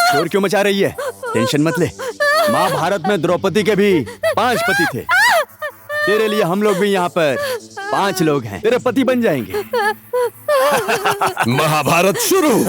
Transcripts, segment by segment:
शोर क्यों मचा रही है? टेंशन मत ले। महाभारत में द्रौपदी के भी 5 पति थे। तेरे लिए हम लोग भी यहाँ पर 5 लोग हैं। तेरे पति बन जाएंगे। महाभारत शुरू।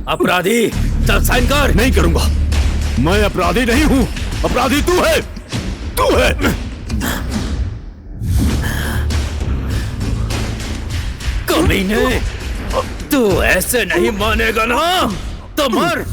अपराधी, चल साइन कर। नहीं करूंगा। मैं अपराधी नहीं हूँ। अपराधी तू है। तू है। कमीने, तू ऐसे नहीं मानेगा ना, तो मर।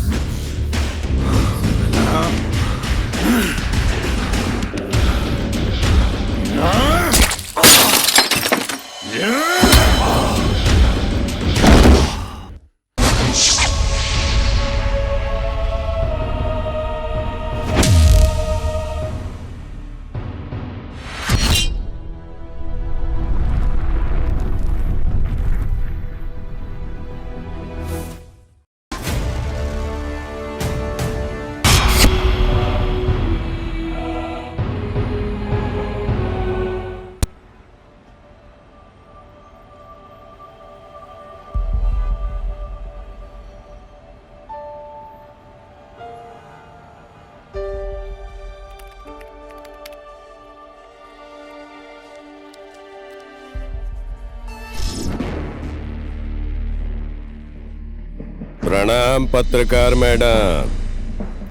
प्रणाम पत्रकार मैडम।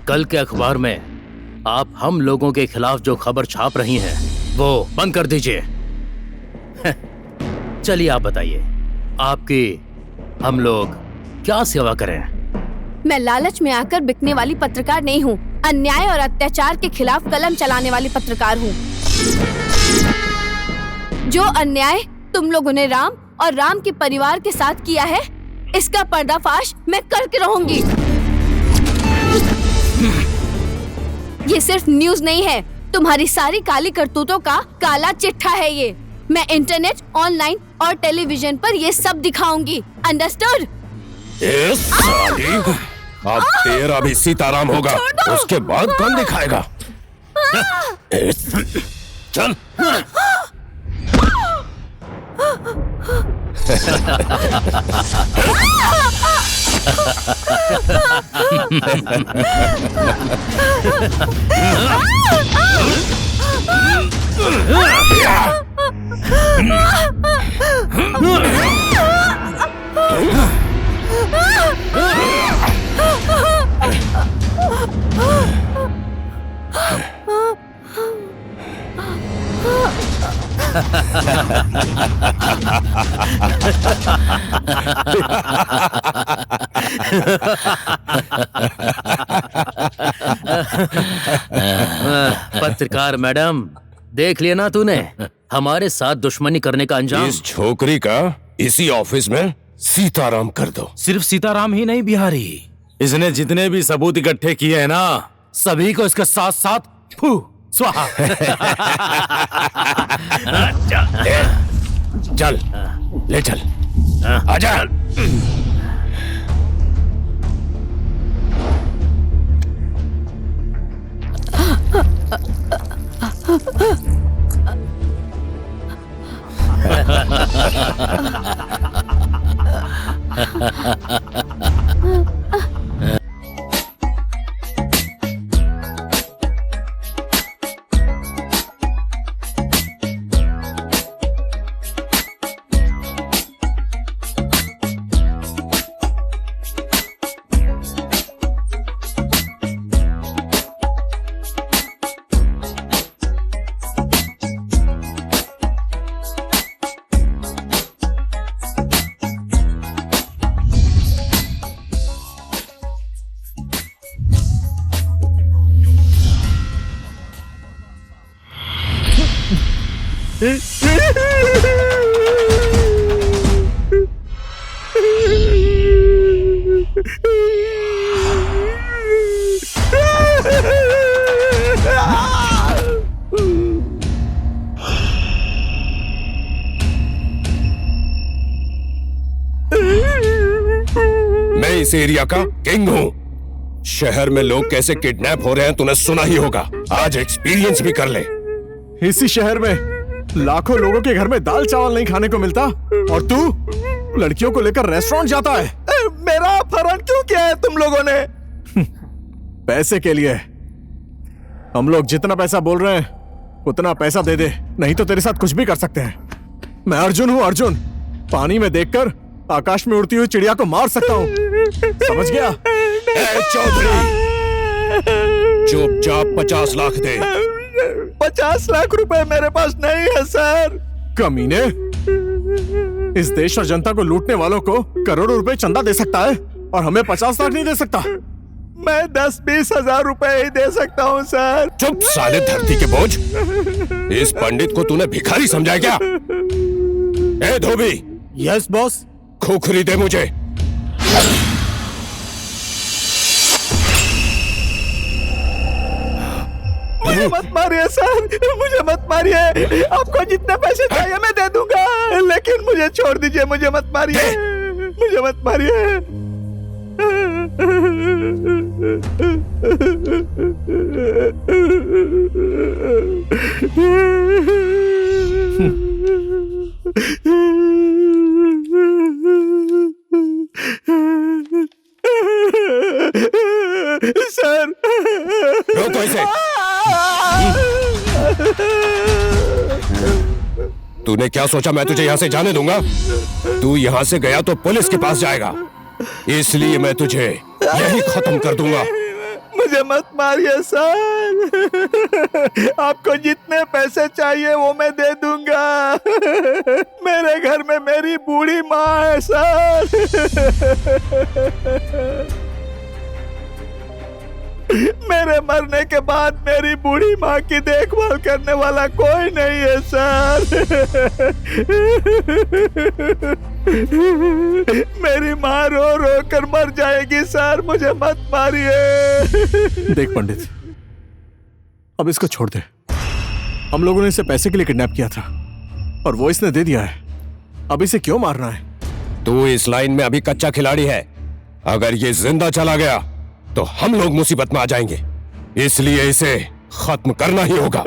कल के अखबार में आप हम लोगों के खिलाफ जो खबर छाप रही हैं, वो बंद कर दीजिए। चलिए आप बताइए, आपकी हम लोग क्या सेवा करें? मैं लालच में आकर बिकने वाली पत्रकार नहीं हूँ। अन्याय और अत्याचार के खिलाफ कलम चलाने वाली पत्रकार हूँ। जो अन्याय तुम लोगों ने राम और राम के परिवार के साथ किया है, इसका पर्दाफाश मैं करके रहूंगी। ये सिर्फ न्यूज नहीं है, तुम्हारी सारी काली करतूतों का काला चिट्ठा है ये। मैं इंटरनेट, ऑनलाइन और टेलीविजन पर ये सब दिखाऊंगी। अंडरस्टूड? साली, अब तेरा भी सीताराम होगा, उसके बाद कौन दिखाएगा? चल। पत्रकार मैडम, देख लिया ना तूने हमारे साथ दुश्मनी करने का अंजाम। इस छोकरी का इसी ऑफिस में सीताराम कर दो। सिर्फ सीताराम ही नहीं बिहारी, इसने जितने भी सबूत इकट्ठे किए हैं ना, सभी को इसके साथ साथ फू स्वाहा। चल ले चल, आजा। मैं इस एरिया का किंग हूँ। शहर में लोग कैसे किडनैप हो रहे हैं तूने सुना ही होगा। आज एक्सपीरियंस भी कर ले। इसी शहर में लाखों लोगों के घर में दाल चावल नहीं खाने को मिलता और तू लड़कियों को लेकर रेस्टोरेंट जाता है। मेरा अपहरण क्यों किया है तुम लोगों ने? पैसे के लिए। हम लोग जितना पैसा बोल रहे हैं उतना पैसा दे दे, नहीं तो तेरे साथ कुछ भी कर सकते हैं। मैं अर्जुन हूँ, अर्जुन। पानी में देखकर आकाश में उड़ती हुई चिड़िया को मार सकता हूँ, समझ गया? चौधरी, चुपचाप 50 लाख दे। 50 लाख रुपए मेरे पास नहीं है सर। कमीने, इस देश और जनता को लूटने वालों को करोड़ों रुपए चंदा दे सकता है और हमें 50 लाख नहीं दे सकता। मैं 10-20 हजार रुपए ही दे सकता हूँ सर। चुप साले धरती के बोझ। इस पंडित को तूने भिखारी समझा क्या? ए धोबी। Yes boss. खुखरी दे मुझे। मुझे मत मारिए सर, मुझे मत मारिए। आपको जितने पैसे चाहिए मैं दे दूंगा, लेकिन मुझे छोड़ दीजिए। मुझे मत मारिए, मुझे मत मारिए। सर रोको इसे। तूने क्या सोचा मैं तुझे यहाँ से जाने दूंगा? तू यहाँ से गया तो पुलिस के पास जाएगा, इसलिए मैं तुझे यही खत्म कर दूंगा। मुझे मत मारिए सर। आपको जितने पैसे चाहिए वो मैं दे दूंगा। मेरे घर में मेरी बूढ़ी माँ है सर। मेरे मरने के बाद मेरी बूढ़ी माँ की देखभाल करने वाला कोई नहीं है सर। मेरी माँ रो रो कर मर जाएगी सर। मुझे मत मारिए। देख पंडित, अब इसको छोड़ दे। हम लोगों ने इसे पैसे के लिए किडनैप किया था और वो इसने दे दिया है। अब इसे क्यों मारना है? तू इस लाइन में अभी कच्चा खिलाड़ी है। अगर ये जिंदा चला गया तो हम लोग मुसीबत में आ जाएंगे, इसलिए इसे खत्म करना ही होगा।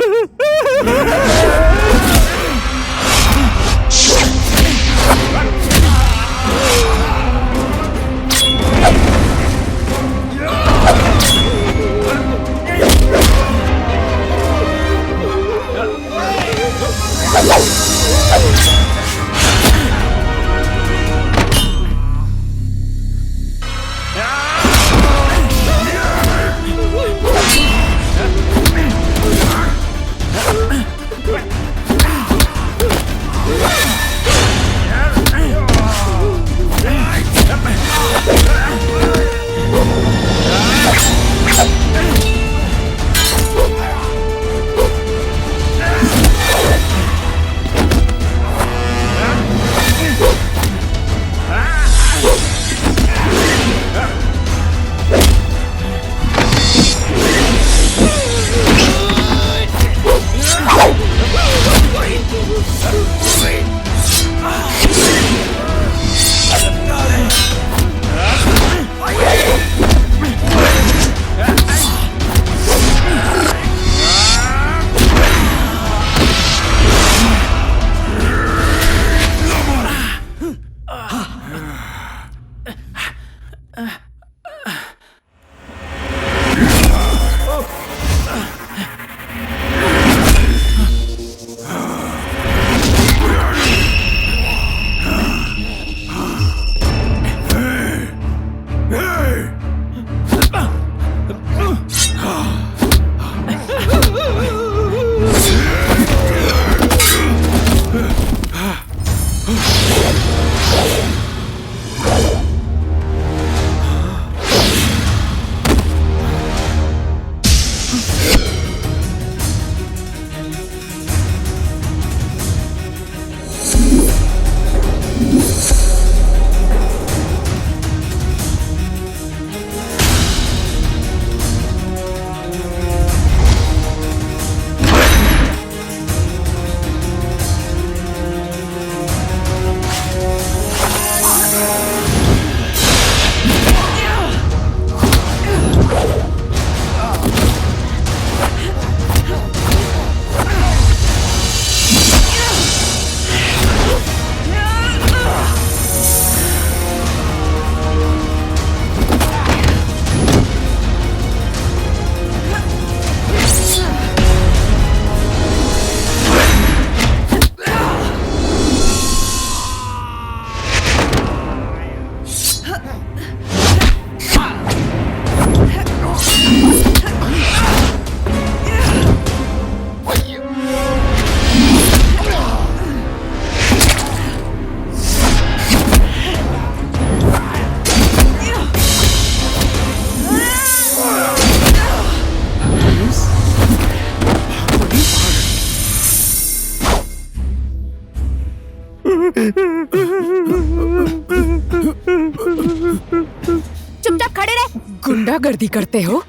चुपचाप खड़े रहे। गुंडागर्दी करते हो?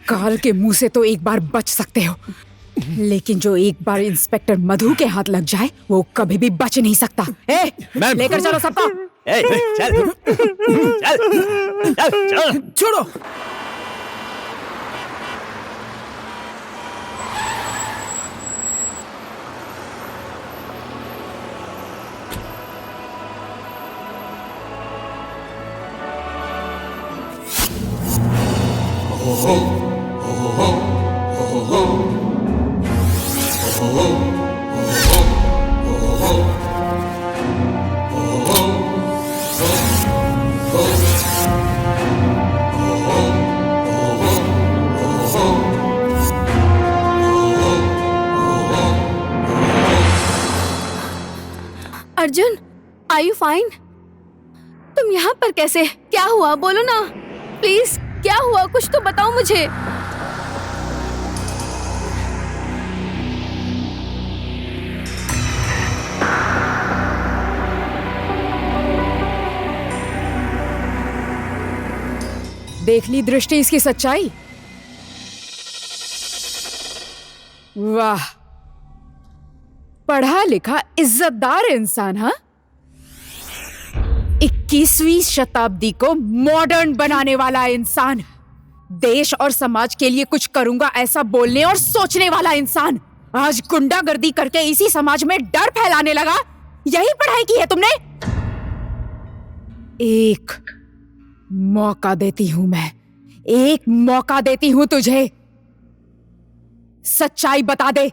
काल के मुंह से तो एक बार बच सकते हो, लेकिन जो एक बार इंस्पेक्टर मधु के हाथ लग जाए वो कभी भी बच नहीं सकता। लेकर चलो सबको। चल चल चल छोड़ो। Arjun, are you fine? तुम यहाँ पर कैसे? क्या हुआ? बोलो ना प्लीज, क्या हुआ? कुछ तो बताओ मुझे। देख ली दृष्टि इसकी सच्चाई? वाह, पढ़ा लिखा इज्जतदार इंसान। हाँ, 21वीं शताब्दी को मॉडर्न बनाने वाला इंसान, देश और समाज के लिए कुछ करूंगा ऐसा बोलने और सोचने वाला इंसान, आज गुंडागर्दी करके इसी समाज में डर फैलाने लगा। यही पढ़ाई की है तुमने? एक मौका देती हूं मैं, एक मौका देती हूं तुझे। सच्चाई बता दे,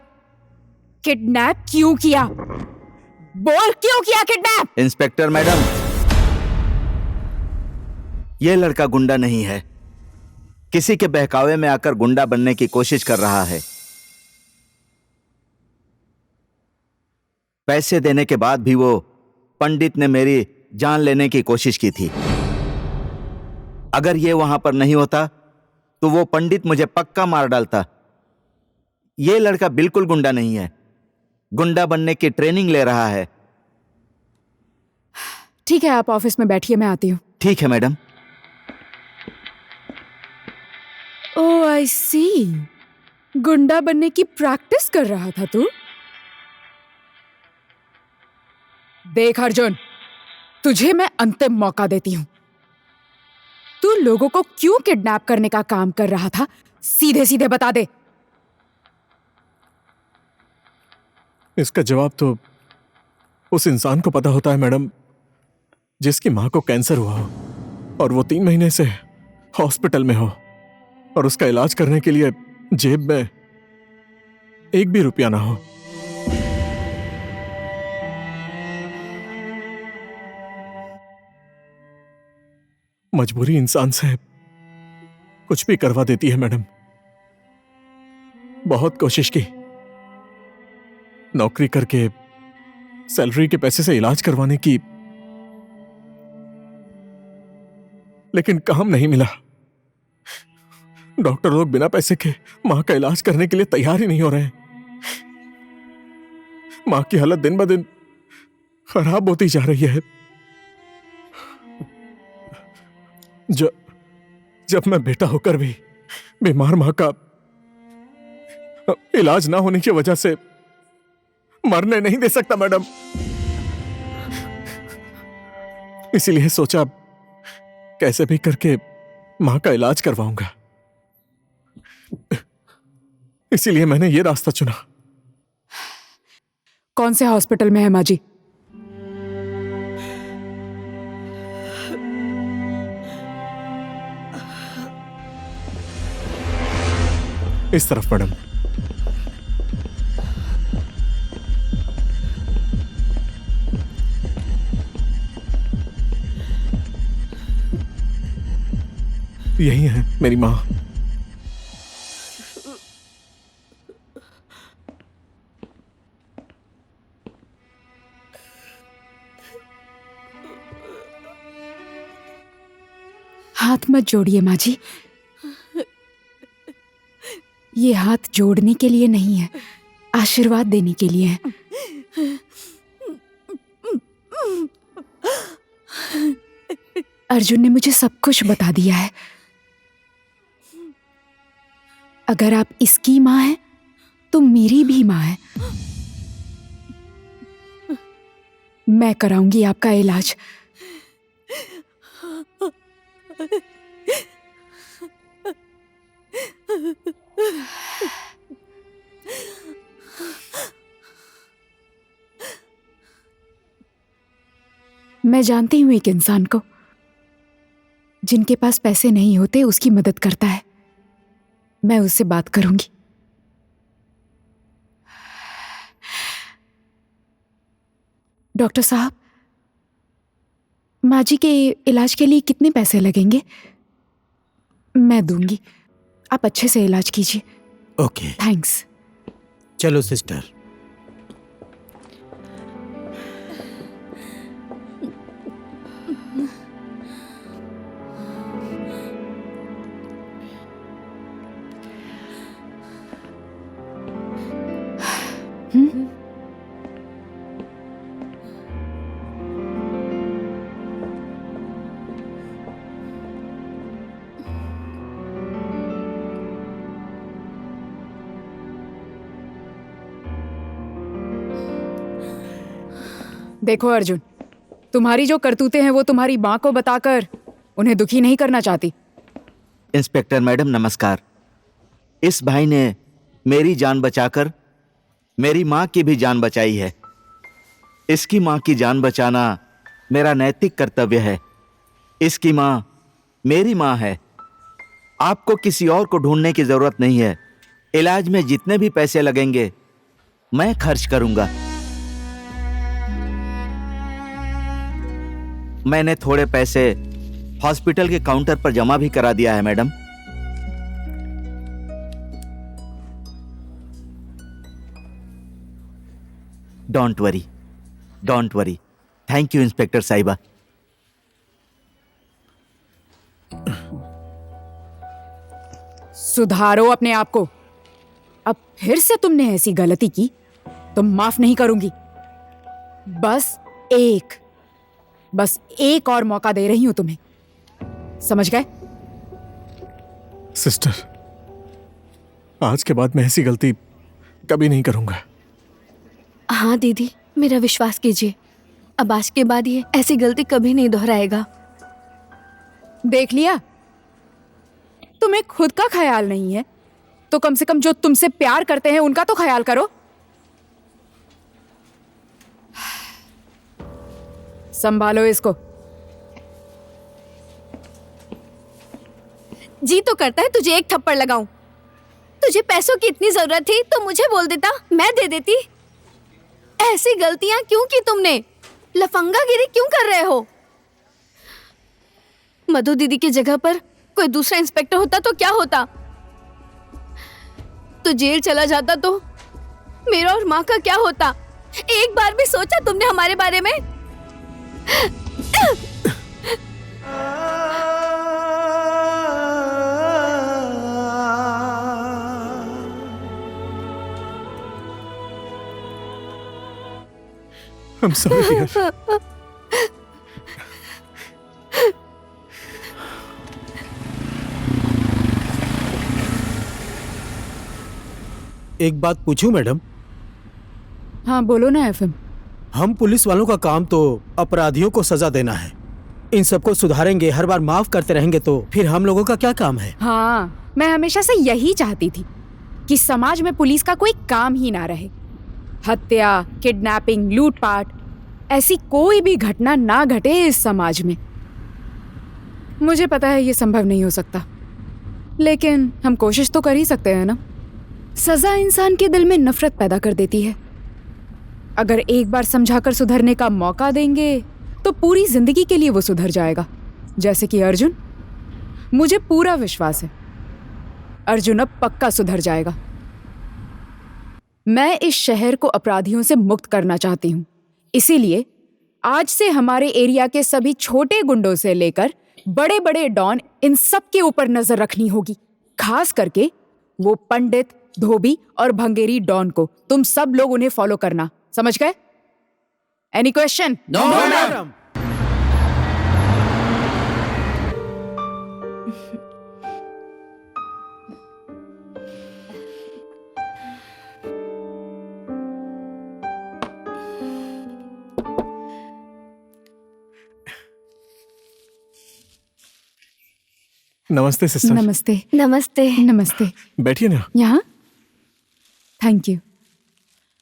किडनैप क्यों किया? बोल, क्यों किया किडनैप? इंस्पेक्टर मैडम, ये लड़का गुंडा नहीं है, किसी के बहकावे में आकर गुंडा बनने की कोशिश कर रहा है। पैसे देने के बाद भी वो पंडित ने मेरी जान लेने की कोशिश की थी। अगर ये वहां पर नहीं होता तो वो पंडित मुझे पक्का मार डालता। ये लड़का बिल्कुल गुंडा नहीं है, गुंडा बनने की ट्रेनिंग ले रहा है। ठीक है, आप ऑफिस में बैठिए, मैं आती हूँ। ठीक है मैडम। ओह आई सी, गुंडा बनने की प्रैक्टिस कर रहा था तू। देख अर्जुन, तुझे मैं अंतिम मौका देती हूं। तू लोगों को क्यों किडनैप करने का काम कर रहा था, सीधे सीधे बता दे। इसका जवाब तो उस इंसान को पता होता है मैडम, जिसकी मां को कैंसर हुआ हो और वो 3 महीने से हॉस्पिटल में हो और उसका इलाज करने के लिए जेब में एक भी रुपया ना हो। मजबूरी इंसान से कुछ भी करवा देती है मैडम। बहुत कोशिश की, नौकरी करके सैलरी के पैसे से इलाज करवाने की, लेकिन काम नहीं मिला। डॉक्टर लोग बिना पैसे के मां का इलाज करने के लिए तैयार ही नहीं हो रहे। मां की हालत दिन ब दिन खराब होती जा रही है। जब मैं बेटा होकर भी बीमार मां का इलाज ना होने की वजह से मरने नहीं दे सकता मैडम, इसीलिए सोचा कैसे भी करके मां का इलाज करवाऊंगा। इसीलिए मैंने ये रास्ता चुना। कौन से हॉस्पिटल में है माँ जी? इस तरफ मैडम। यही है मेरी मां। हाथ मत जोड़िए माँ जी, ये हाथ जोड़ने के लिए नहीं है, आशीर्वाद देने के लिए है। अर्जुन ने मुझे सब कुछ बता दिया है। अगर आप इसकी माँ हैं, तो मेरी भी माँ है। मैं कराऊंगी आपका इलाज। मैं जानती हूं एक इंसान को, जिनके पास पैसे नहीं होते उसकी मदद करता है। मैं उससे बात करूंगी। डॉक्टर साहब, माँ जी के इलाज के लिए कितने पैसे लगेंगे? मैं दूंगी, आप अच्छे से इलाज कीजिए। Okay, thanks. चलो सिस्टर। देखो अर्जुन, तुम्हारी जो करतूतें हैं वो तुम्हारी माँ को बताकर उन्हें दुखी नहीं करना चाहती। इंस्पेक्टर मैडम नमस्कार। इस भाई ने मेरी जान बचाकर मेरी माँ की भी जान बचाई है। इसकी माँ की जान बचाना मेरा नैतिक कर्तव्य है। इसकी माँ मेरी माँ है। आपको किसी और को ढूंढने की जरूरत नहीं है। इलाज में जितने भी पैसे लगेंगे मैं खर्च करूंगा। मैंने थोड़े पैसे हॉस्पिटल के काउंटर पर जमा भी करा दिया है madam. Don't worry, don't worry. Thank you inspector साहिबा। सुधारो अपने आप को। अब फिर से तुमने ऐसी गलती की तो माफ नहीं करूंगी। बस एक और मौका दे रही हूं तुम्हें, समझ गए? सिस्टर, आज के बाद मैं ऐसी गलती कभी नहीं करूंगा। हाँ दीदी, मेरा विश्वास कीजिए, अब आज के बाद ये ऐसी गलती कभी नहीं दोहराएगा। देख लिया, तुम्हें खुद का ख्याल नहीं है तो कम से कम जो तुमसे प्यार करते हैं उनका तो ख्याल करो। संभालो इसको। जी तो करता है तुझे एक थप्पड़ लगाऊं। तुझे पैसों की इतनी जरूरत थी तो मुझे बोल देता, मैं दे देती। ऐसी गलतियां क्यों की तुमने? लफंगागिरी क्यों कर रहे हो? मधु दीदी की जगह पर कोई दूसरा इंस्पेक्टर होता तो क्या होता? तो जेल चला जाता तो मेरा और माँ का क्या होता? एक बार भी सोचा तुमने हमारे बारे में? I'm sorry, dear. एक बात पूछूं मैडम? हाँ बोलो ना एफएम। हम पुलिस वालों का काम तो अपराधियों को सजा देना है। इन सबको सुधारेंगे, हर बार माफ करते रहेंगे तो फिर हम लोगों का क्या काम है? हाँ, मैं हमेशा से यही चाहती थी कि समाज में पुलिस का कोई काम ही ना रहे। हत्या, किडनैपिंग, लूटपाट, ऐसी कोई भी घटना ना घटे इस समाज में। मुझे पता है ये संभव नहीं हो सकता, लेकिन हम कोशिश तो कर ही सकते हैं ना। सजा इंसान के दिल में नफरत पैदा कर देती है। अगर एक बार समझाकर सुधरने का मौका देंगे तो पूरी जिंदगी के लिए वो सुधर जाएगा। जैसे कि अर्जुन, मुझे पूरा विश्वास है अर्जुन अब पक्का सुधर जाएगा। मैं इस शहर को अपराधियों से मुक्त करना चाहती हूँ, इसीलिए आज से हमारे एरिया के सभी छोटे गुंडों से लेकर बड़े बड़े डॉन, इन सब के ऊपर नजर रखनी होगी। खास करके वो पंडित, धोबी और भंगेरी डॉन को। तुम सब लोग उन्हें फॉलो करना, समझ गए? Any question? No madam. नमस्ते सिस्टर। नमस्ते। नमस्ते। नमस्ते। बैठिए ना। यहाँ? Thank you.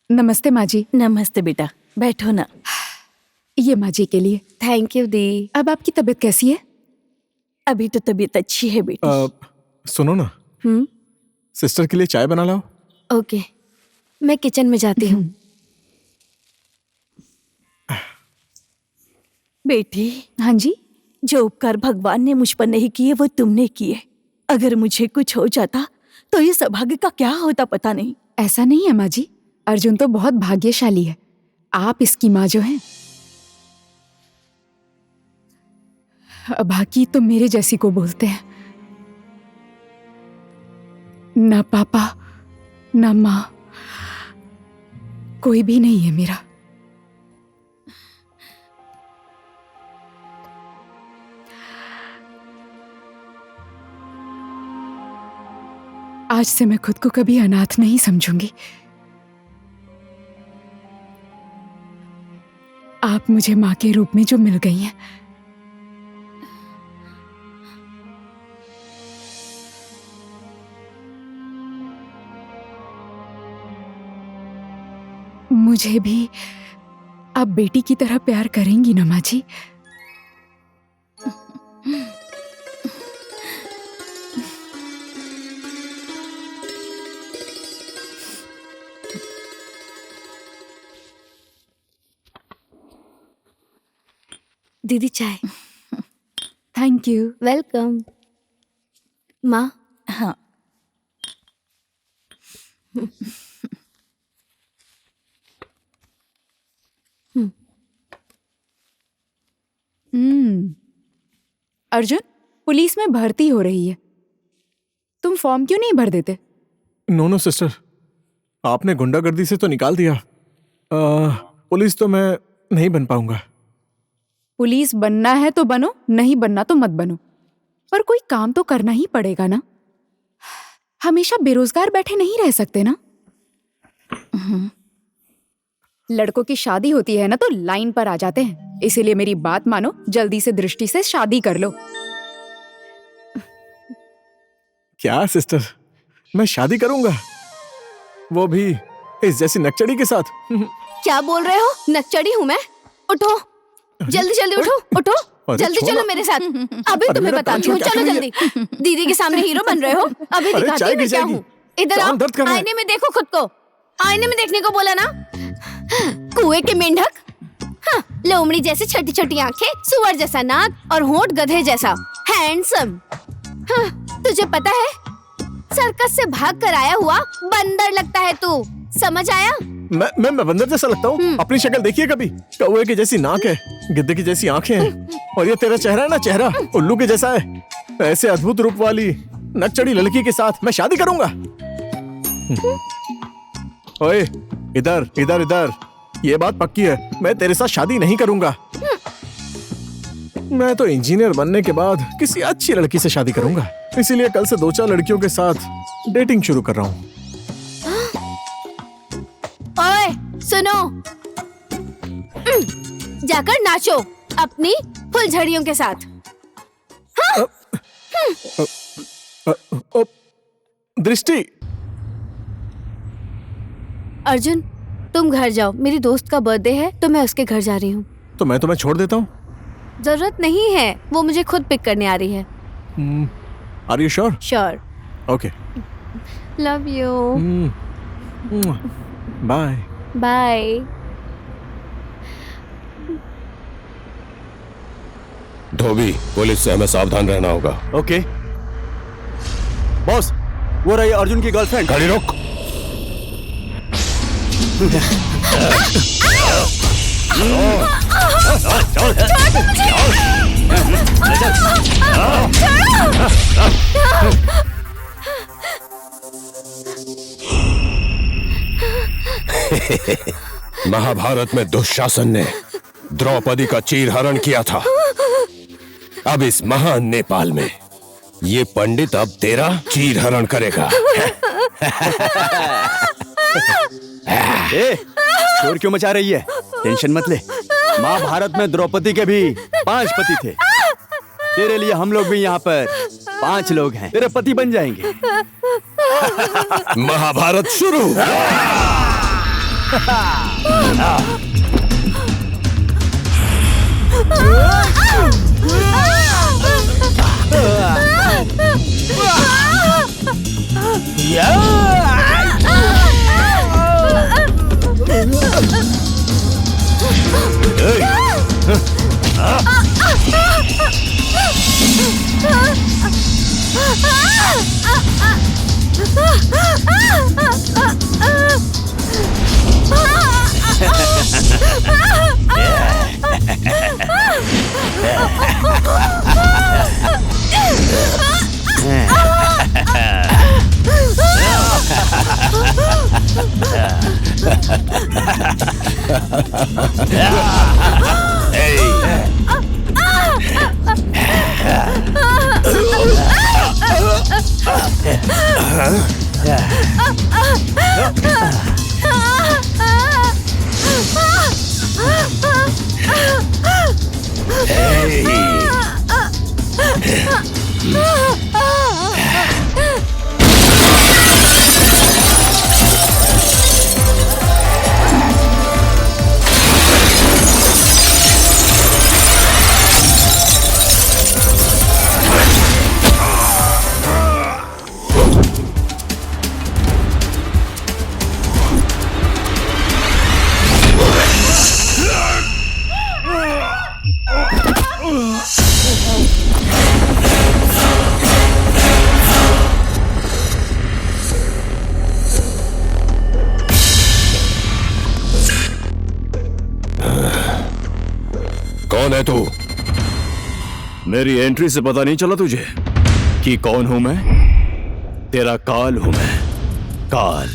नमस्ते माँ जी। नमस्ते बेटा, बैठो ना। ये माँ जी के लिए। थैंक यू दी। अब आपकी तबीयत कैसी है? अभी तो तबीयत अच्छी है बेटी। सुनो ना, सिस्टर के लिए चाय बना लाओ। ओके, मैं किचन में जाती हूँ। बेटी, हाँ जी। जो उपकार भगवान ने मुझ पर नहीं किए वो तुमने किए। अगर मुझे कुछ हो जाता तो ये सौभाग्य का क्या होता पता नहीं। ऐसा नहीं है माँ जी, अर्जुन तो बहुत भाग्यशाली है। आप इसकी माँ जो हैं। बाकी तो मेरे जैसी को बोलते हैं, ना पापा ना माँ, कोई भी नहीं है मेरा। आज से मैं खुद को कभी अनाथ नहीं समझूंगी। आप मुझे माँ के रूप में जो मिल गई हैं, मुझे भी आप बेटी की तरह प्यार करेंगी ना माँ जी? दीदी चाय। Thank you. वेलकम। माँ। हाँ, अर्जुन, पुलिस में भर्ती हो रही है, तुम फॉर्म क्यों नहीं भर देते? नो नो सिस्टर, आपने गुंडागर्दी से तो निकाल दिया। पुलिस तो मैं नहीं बन पाऊंगा। पुलिस बनना है तो बनो, नहीं बनना तो मत बनो, पर कोई काम तो करना ही पड़ेगा ना। हमेशा बेरोजगार बैठे नहीं रह सकते ना। लड़कों की शादी होती है ना तो लाइन पर आ जाते हैं, इसीलिए मेरी बात मानो, जल्दी से दृष्टि से शादी कर लो। क्या सिस्टर, मैं शादी करूंगा, वो भी इस जैसी नकचड़ी के साथ? क्या बोल रहे हो? नकचड़ी हूँ मैं? उठो, जल्दी जल्दी उठो, उठो, अरे जल्दी छोड़ो। चलो मेरे साथ। अभी तुम्हें मेरा बताती कान हूँ, क्या चलो कर रही जल्दी। दीदी के सामने हीरो बन रहे हो, अभी अरे दिखाती चाय हूँ मैं गिर क्या जाएगी। हूँ। इधर कान आओ, दर्द कर रहा है। आईने में देखो खुद को। आईने में देखने को बोला ना, कुएं के मेंढक। हाँ, लोमड़ी जैसी छोटी छोटी आंखें, सुअर जैसा नाक और होंठ गधे जैसा। हैंडसम। हाँ, तुझे पता है, सर्कस से भाग कर आया हुआ बंदर लगता है तू, समझ आया? मैं बंदर जैसा लगता हूँ? अपनी शक्ल देखिए कभी। कौवे की जैसी नाक है, गिद्ध की जैसी आंखें हैं, और ये तेरा चेहरा है ना, चेहरा उल्लू के जैसा है। ऐसे अद्भुत रूप वाली नकचड़ी लड़की के साथ मैं शादी करूंगा। ओए, इधर इधर इधर, ये बात पक्की है, मैं तेरे साथ शादी नहीं करूंगा। मैं तो इंजीनियर बनने के बाद किसी अच्छी लड़की से शादी करूंगा, इसीलिए कल से 2-4 लड़कियों के साथ डेटिंग शुरू कर रहा हूँ। ओए, सुनो, जाकर नाचो अपनी फुलझड़ियों के साथ। दृष्टि। अर्जुन, तुम घर जाओ, मेरी दोस्त का बर्थडे है तो मैं उसके घर जा रही हूँ। तो मैं तुम्हें छोड़ देता हूँ? जरूरत नहीं है, वो मुझे खुद पिक करने आ रही है। Are you sure? Sure. Okay, love you. Bye. Bye. धोबी, पुलिस से हमें सावधान रहना होगा। ओके बॉस, वो रही अर्जुन की गर्लफ्रेंड। गाड़ी रोक। महाभारत में दुशासन ने द्रौपदी का चीरहरण किया था। अब इस महान नेपाल में ये पंडित अब तेरा चीरहरण करेगा। शोर क्यों मचा रही है? टेंशन मत ले। महाभारत में द्रौपदी के भी 5 पति थे। तेरे लिए हम लोग भी यहाँ पर 5 लोग हैं। तेरे पति बन जाएंगे। महाभारत शुरू। कौन है तू? मेरी एंट्री से पता नहीं चला तुझे कि कौन हूं मैं? तेरा काल हूं मैं, काल।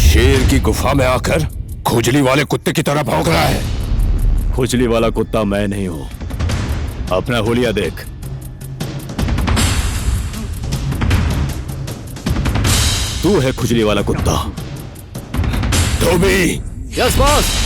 शेर की गुफा में आकर खुजली वाले कुत्ते की तरह भौंक रहा है। खुजली वाला कुत्ता मैं नहीं हूं। अपना हुलिया देख। तू है खुजली वाला कुत्ता। तू भी। Yes boss.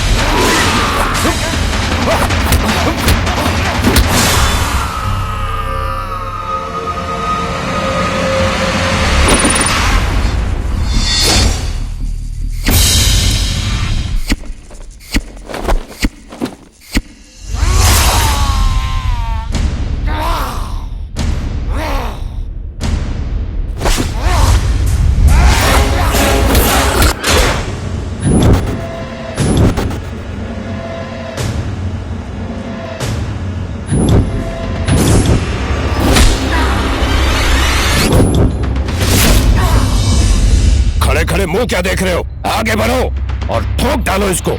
खड़े मुंह क्या देख रहे हो? आगे बढ़ो और ठोक डालो इसको।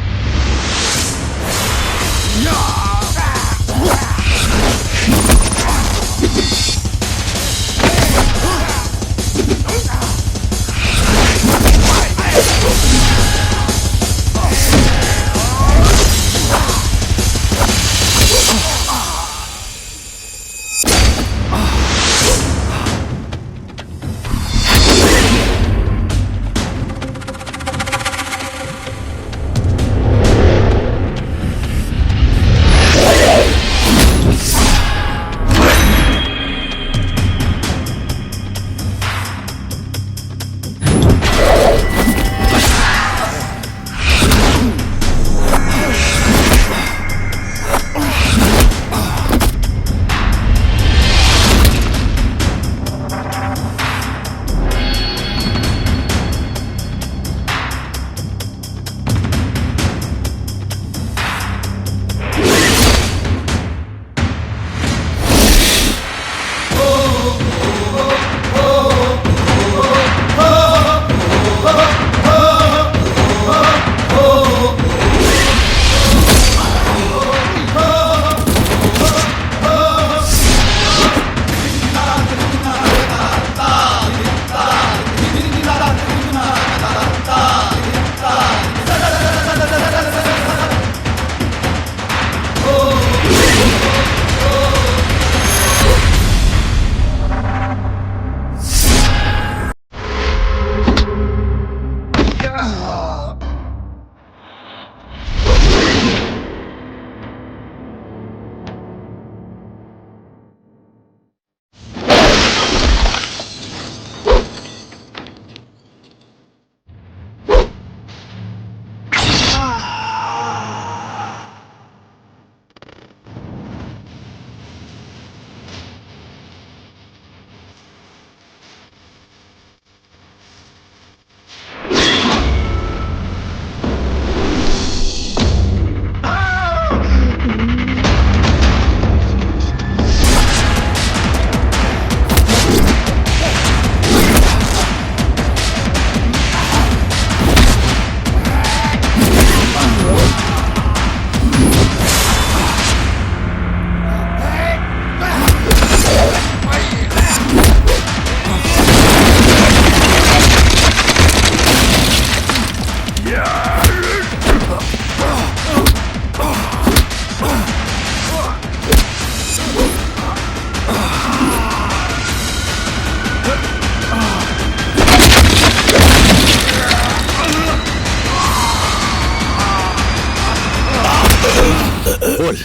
बोल,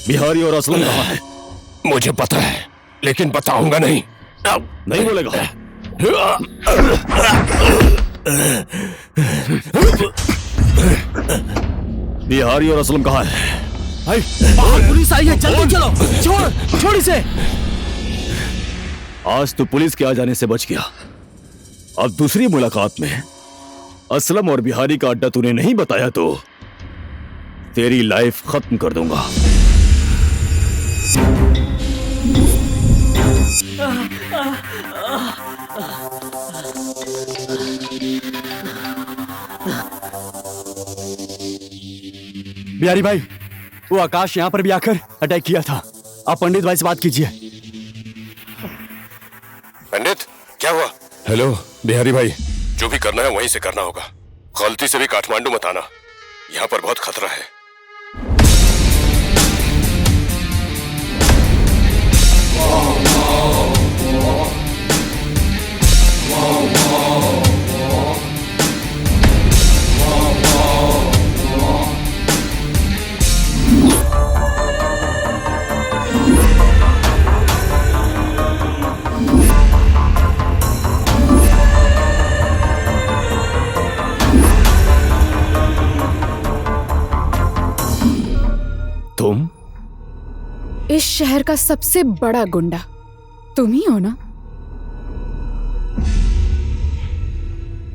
बिहारी और असलम कहाँ है? मुझे पता है, लेकिन बताऊंगा नहीं। नहीं बोलेगा? बिहारी और असलम कहाँ है? बाहर पुलिस आई है, जल्दी चलो। छोड़ छोड़ इसे। आज तो पुलिस के आ जाने से बच गया। अब दूसरी मुलाकात में असलम और बिहारी का अड्डा तूने नहीं बताया तो तेरी लाइफ खत्म कर दूंगा। बिहारी भाई, वो आकाश यहाँ पर भी आकर अटैक किया था। आप पंडित भाई से बात कीजिए। पंडित, क्या हुआ? हेलो बिहारी भाई, जो भी करना है वहीं से करना होगा। गलती से भी काठमांडू मत आना, यहाँ पर बहुत खतरा है। तुम? इस शहर का सबसे बड़ा गुंडा तुम ही हो ना?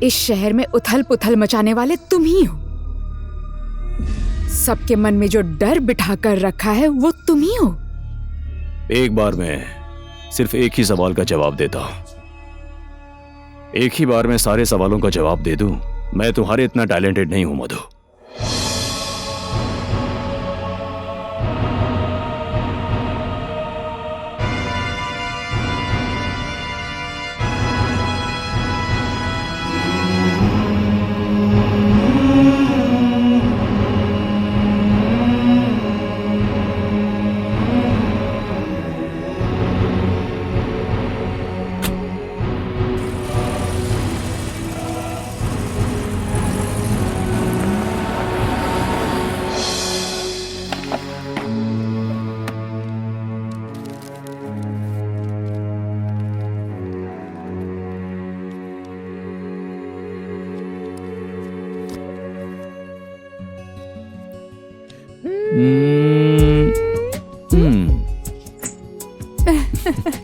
इस शहर में उथल पुथल मचाने वाले तुम ही हो। सबके मन में जो डर बिठा कर रखा है वो तुम ही हो। एक बार मैं सिर्फ एक ही सवाल का जवाब देता हूं। एक ही बार में सारे सवालों का जवाब दे दूं। मैं तुम्हारे इतना टैलेंटेड नहीं हूं मधु।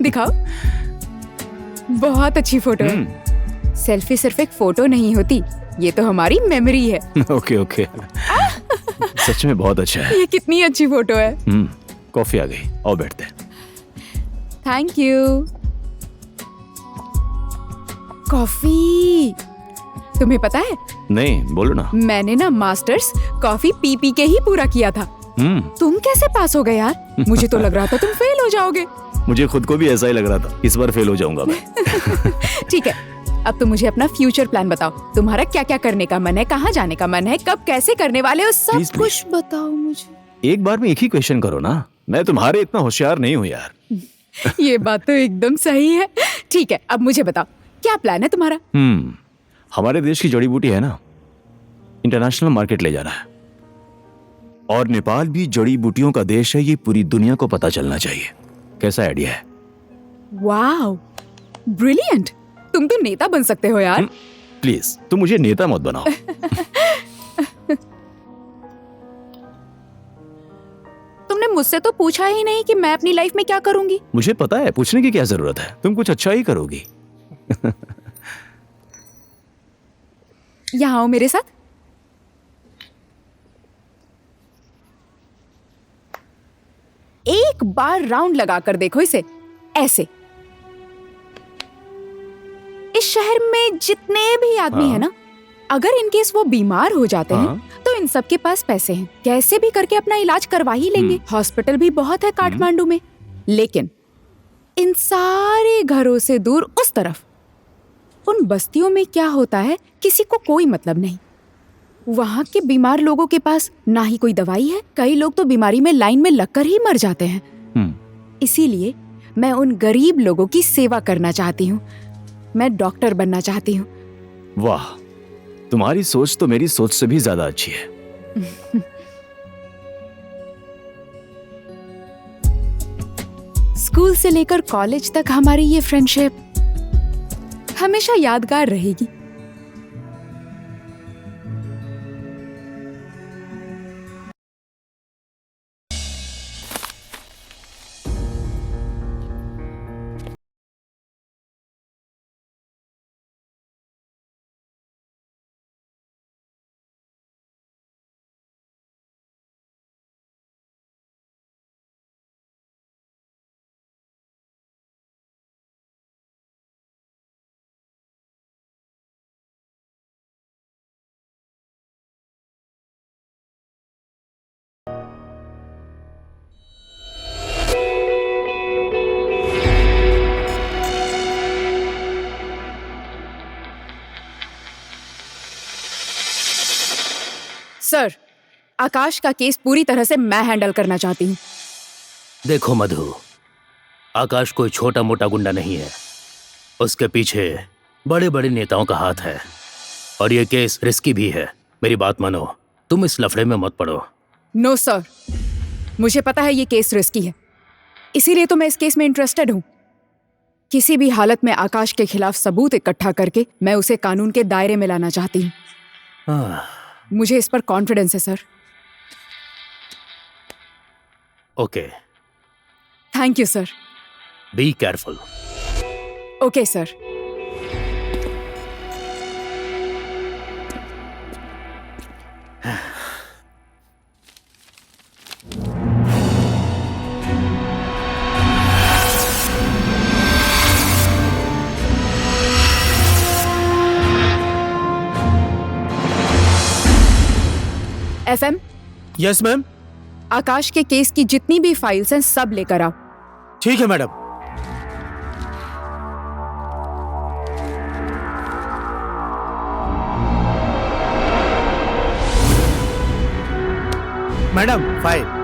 दिखाओ। बहुत अच्छी फोटो है। सेल्फी सिर्फ एक फोटो नहीं होती, ये तो हमारी मेमोरी है। ओके ओके, सच में बहुत अच्छा है। ये कितनी अच्छी फोटो है। कॉफी आ गई, आओ बैठते हैं। Thank you. कॉफी, तुम्हें पता है? नहीं, बोलो ना। मैंने ना मास्टर्स कॉफी पी पी के ही पूरा किया था। तुम कैसे पास हो गए यार? मुझे तो लग रहा था तुम फेल हो जाओगे। मुझे खुद को भी ऐसा ही लग रहा था, इस बार फेल हो जाऊंगा मैं। ठीक है, अब तुम मुझे अपना फ्यूचर प्लान बताओ। तुम्हारा क्या क्या करने का मन है, कहाँ जाने का मन है, कब कैसे करने वाले हो, सब Please, कुछ बताओ मुझे। एक बार में एक ही क्वेश्चन करो ना, मैं तुम्हारे इतना होशियार नहीं हूँ यार। ये बात तो एकदम सही है। ठीक है, अब मुझे बताओ क्या प्लान है तुम्हारा? हमारे देश की जड़ी बूटी है ना, इंटरनेशनल मार्केट ले जाना है। और नेपाल भी जड़ी बूटियों का देश है, ये पूरी दुनिया को पता चलना चाहिए। कैसा आइडिया है? Wow, brilliant. तुम तो नेता बन सकते हो यार। प्लीज तुम मुझे नेता मत बनाओ। तुमने मुझसे तो पूछा ही नहीं कि मैं अपनी लाइफ में क्या करूंगी। मुझे पता है, पूछने की क्या जरूरत है, तुम कुछ अच्छा ही करोगी। यहाँ आओ मेरे साथ। एक बार राउंड लगा कर देखो इसे, ऐसे। इस शहर में जितने भी आदमी हैं ना, अगर इनकेस वो बीमार हो जाते हैं तो इन सब के पास पैसे हैं, कैसे भी करके अपना इलाज करवा ही लेंगे। हॉस्पिटल भी बहुत है काठमांडू में। लेकिन इन सारे घरों से दूर उस तरफ, उन बस्तियों में क्या होता है किसी को कोई मतलब नहीं। वहां के बीमार लोगों के पास ना ही कोई दवाई है, कई लोग तो बीमारी में लाइन में लगकर ही मर जाते हैं। इसीलिए मैं उन गरीब लोगों की सेवा करना चाहती हूँ। मैं डॉक्टर बनना चाहती हूँ। वाह, तुम्हारी सोच तो मेरी सोच से भी ज्यादा अच्छी है। स्कूल से लेकर कॉलेज तक हमारी ये फ्रेंडशिप हमेशा यादगार रहेगी। सर, आकाश का केस पूरी तरह से मैं हैंडल करना चाहती हूँ। देखो मधु, आकाश कोई छोटा मोटा गुंडा नहीं है। उसके पीछे बड़े बड़े नेताओं का हाथ है और ये केस रिस्की भी है। मेरी बात मानो, तुम इस लफड़े में मत पड़ो। नो सर, मुझे पता है ये केस रिस्की है, इसीलिए तो मैं इस केस में इंटरेस्टेड हूँ। किसी भी हालत में आकाश के खिलाफ सबूत इकट्ठा करके मैं उसे कानून के दायरे में लाना चाहती हूँ। मुझे इस पर कॉन्फिडेंस है sir. Okay, thank you sir. Be careful. Okay sir. FM? Yes ma'am. Akash के केस की जितनी भी फाइल्स हैं सब लेकर आओ। ठीक है मैडम। Madam file.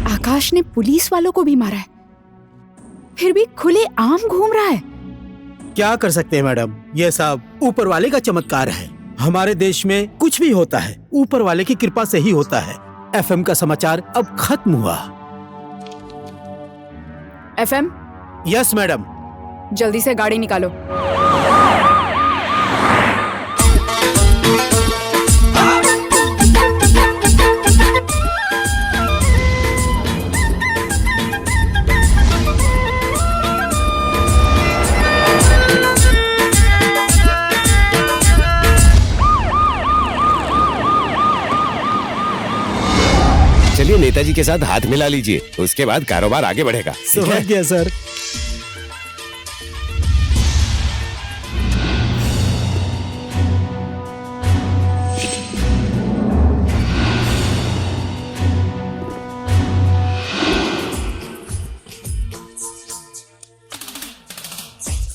आकाश ने पुलिस वालों को भी मारा है, फिर भी खुले आम घूम रहा है। क्या कर सकते हैं मैडम, ये सब ऊपर वाले का चमत्कार है। हमारे देश में कुछ भी होता है ऊपर वाले की कृपा से ही होता है। FM का समाचार अब खत्म हुआ। FM? Yes madam. जल्दी से गाड़ी निकालो। चलिए नेताजी के साथ हाथ मिला लीजिए, उसके बाद कारोबार आगे बढ़ेगा। समझ गया सर।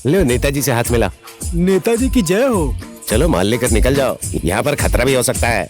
लो नेताजी से हाथ मिला। नेताजी की जय हो। चलो माल लेकर निकल जाओ, यहाँ पर खतरा भी हो सकता है।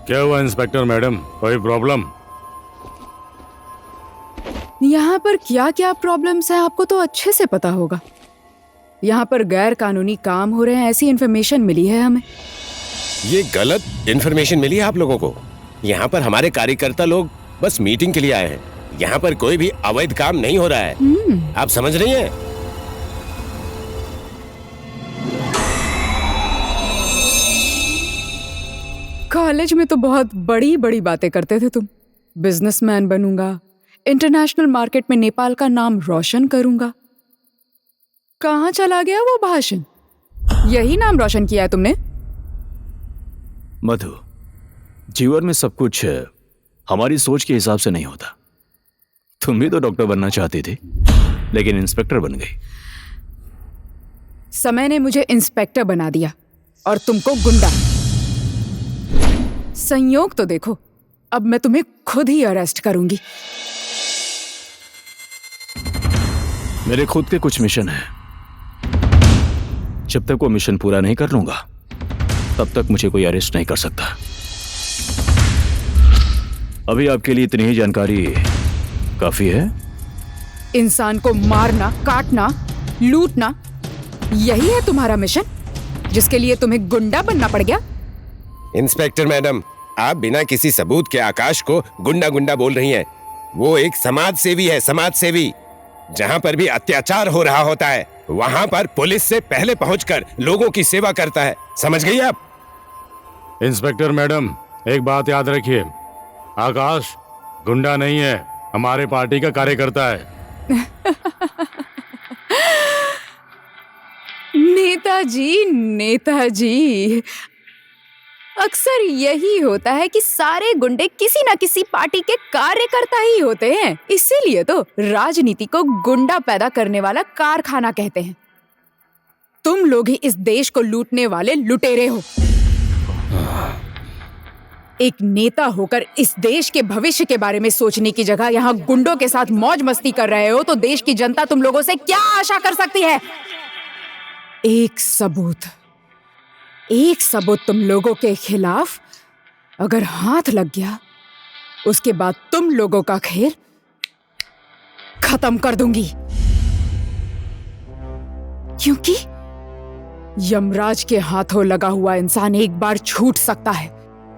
क्या हुआ इंस्पेक्टर मैडम, कोई प्रॉब्लम? यहाँ पर क्या क्या प्रॉब्लम्स हैं आपको तो अच्छे से पता होगा। यहाँ पर गैर कानूनी काम हो रहे हैं ऐसी इन्फॉर्मेशन मिली है हमें। ये गलत इन्फॉर्मेशन मिली है आप लोगों को। यहाँ पर हमारे कार्यकर्ता लोग बस मीटिंग के लिए आए हैं। यहाँ पर कोई भी अवैध काम नहीं हो रहा है। आप समझ रही हैं? कॉलेज में तो बहुत बड़ी बड़ी बातें करते थे तुम। बिजनेसमैन बनूंगा, इंटरनेशनल मार्केट में नेपाल का नाम रोशन करूंगा। कहाँ चला गया वो भाषण? यही नाम रोशन किया है तुमने? मधु, जीवन में सब कुछ हमारी सोच के हिसाब से नहीं होता। तुम भी तो डॉक्टर बनना चाहती थी, लेकिन इंस्पेक्टर बन गई। समय ने मुझे इंस्पेक्टर बना दिया और तुमको गुंडा। संयोग तो देखो, अब मैं तुम्हें खुद ही अरेस्ट करूंगी। मेरे खुद के कुछ मिशन हैं। जब तक वो मिशन पूरा नहीं कर लूंगा, तब तक मुझे कोई अरेस्ट नहीं कर सकता। अभी आपके लिए इतनी ही जानकारी काफी है। इंसान को मारना, काटना, लूटना, यही है तुम्हारा मिशन, जिसके लिए तुम्हें गुंडा बनना पड़ गया? इंस्पेक्टर मैडम, आप बिना किसी सबूत के आकाश को गुंडा गुंडा बोल रही हैं। वो एक समाज सेवी है, समाज सेवी। जहाँ पर भी अत्याचार हो रहा होता है, वहाँ पर पुलिस से पहले पहुंचकर लोगों की सेवा करता है। समझ गई आप? इंस्पेक्टर मैडम, एक बात याद रखिए, आकाश गुंडा नहीं है, हमारे पार्टी का कार्यकर्ता है। नेताजी, नेताजी, अक्सर यही होता है कि सारे गुंडे किसी ना किसी पार्टी के कार्यकर्ता ही होते हैं। इसीलिए तो राजनीति को गुंडा पैदा करने वाला कारखाना कहते हैं। तुम लोग ही इस देश को लूटने वाले लुटेरे हो। एक नेता होकर इस देश के भविष्य के बारे में सोचने की जगह यहाँ गुंडों के साथ मौज मस्ती कर रहे हो, तो देश की जनता तुम लोगों से क्या आशा कर सकती है? एक सबूत तुम लोगों के खिलाफ अगर हाथ लग गया, उसके बाद तुम लोगों का खेल खत्म कर दूंगी। क्योंकि यमराज के हाथों लगा हुआ इंसान एक बार छूट सकता है,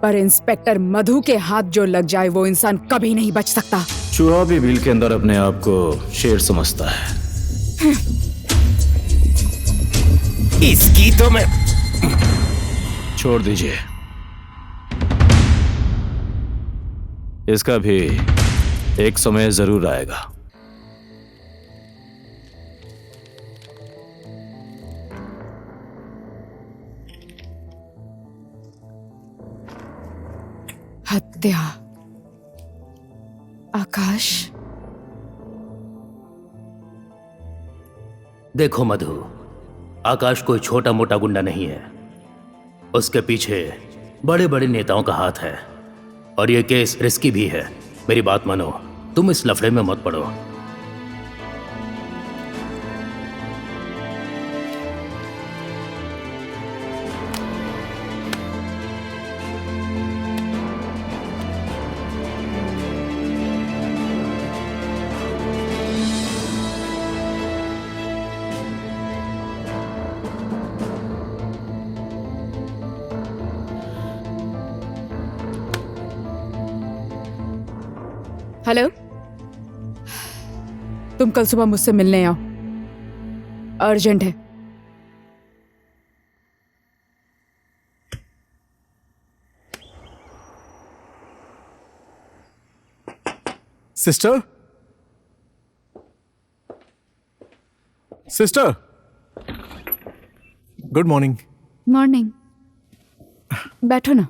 पर इंस्पेक्टर मधु के हाथ जो लग जाए वो इंसान कभी नहीं बच सकता। चूहा भी बिल के अंदर अपने आप को शेर समझता है। इसकी तो मैं छोड़ दीजिए, इसका भी एक समय जरूर आएगा। हत्या, आकाश। देखो मधु, आकाश कोई छोटा मोटा गुंडा नहीं है। उसके पीछे बड़े बड़े नेताओं का हाथ है, और यह केस रिस्की भी है। मेरी बात मानो, तुम इस लफड़े में मत पड़ो। हेलो, तुम कल सुबह मुझसे मिलने आओ, अर्जेंट है। Sister, sister, good morning. Morning. बैठो ना।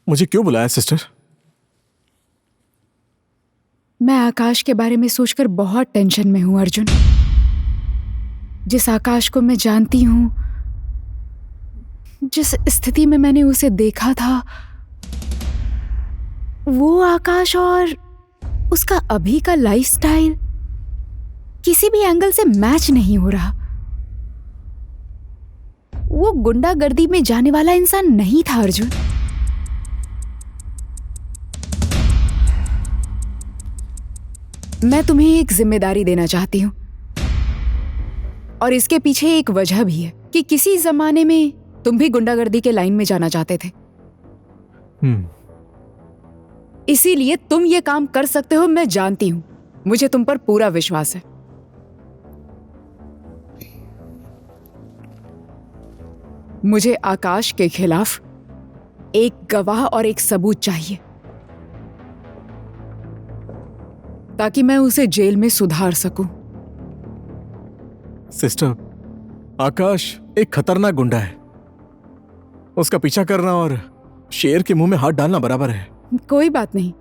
मुझे क्यों बुलाया सिस्टर? मैं आकाश के बारे में सोचकर बहुत टेंशन में हूं अर्जुन। जिस आकाश को मैं जानती हूं, जिस स्थिति में मैंने उसे देखा था, वो आकाश और उसका अभी का लाइफस्टाइल किसी भी एंगल से मैच नहीं हो रहा। वो गुंडागर्दी में जाने वाला इंसान नहीं था अर्जुन। मैं तुम्हें एक जिम्मेदारी देना चाहती हूं। और इसके पीछे एक वजह भी है कि किसी जमाने में तुम भी गुंडागर्दी के लाइन में जाना चाहते थे। इसीलिए तुम ये काम कर सकते हो, मैं जानती हूं। मुझे तुम पर पूरा विश्वास है। मुझे आकाश के खिलाफ एक गवाह और एक सबूत चाहिए ताकि मैं उसे जेल में सुधार सकूं। सिस्टर, आकाश एक खतरनाक गुंडा है। उसका पीछा करना और शेर के मुंह में हाथ डालना बराबर है। कोई बात नहीं,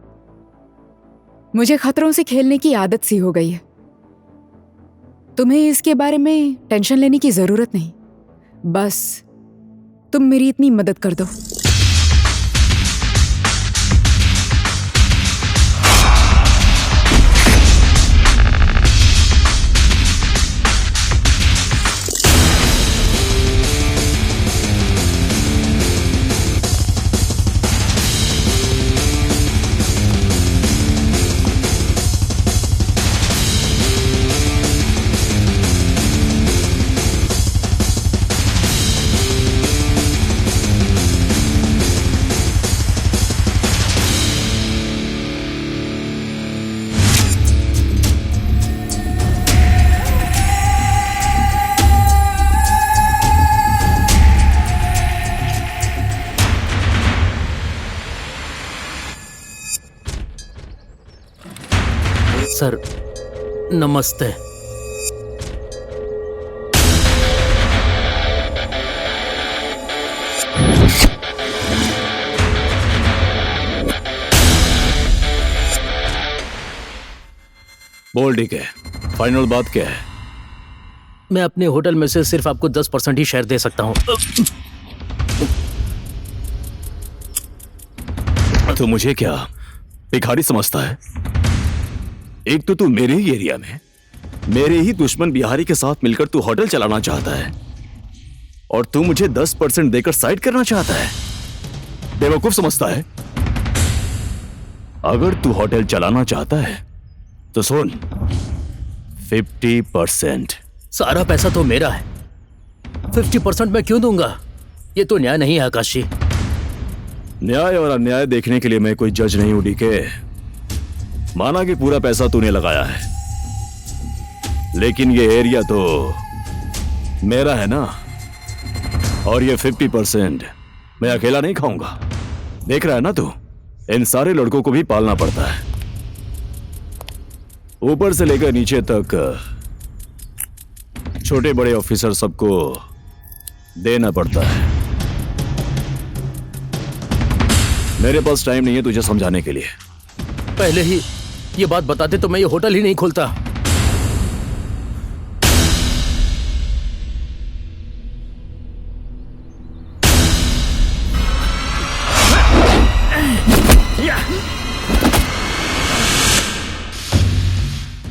मुझे खतरों से खेलने की आदत सी हो गई है। तुम्हें इसके बारे में टेंशन लेने की जरूरत नहीं। बस तुम मेरी इतनी मदद कर दो। सर नमस्ते। बोल ठीक है, फाइनल बात क्या है? मैं अपने होटल में से सिर्फ आपको 10% ही शेयर दे सकता हूं। तो मुझे क्या भिखारी समझता है? एक तो तू मेरे ही एरिया में मेरे ही दुश्मन बिहारी के साथ मिलकर तू होटल चलाना चाहता है और तू मुझे 10% देकर साइड करना चाहता है। बेवकूफ समझता है? अगर तू होटल चलाना चाहता है तो सुन, 50%। सारा पैसा तो मेरा है, 50% मैं क्यों दूंगा? ये तो न्याय नहीं है आकाश जी। न्याय और अन्याय देखने के लिए मैं कोई जज नहीं हूं डीके। माना कि पूरा पैसा तूने लगाया है, लेकिन ये एरिया तो मेरा है ना, और ये 50% मैं अकेला नहीं खाऊंगा। देख रहा है ना तू, इन सारे लड़कों को भी पालना पड़ता है, ऊपर से लेकर नीचे तक छोटे बड़े ऑफिसर सबको देना पड़ता है। मेरे पास टाइम नहीं है तुझे समझाने के लिए। पहले ही ये बात बताते तो मैं ये होटल ही नहीं खोलता।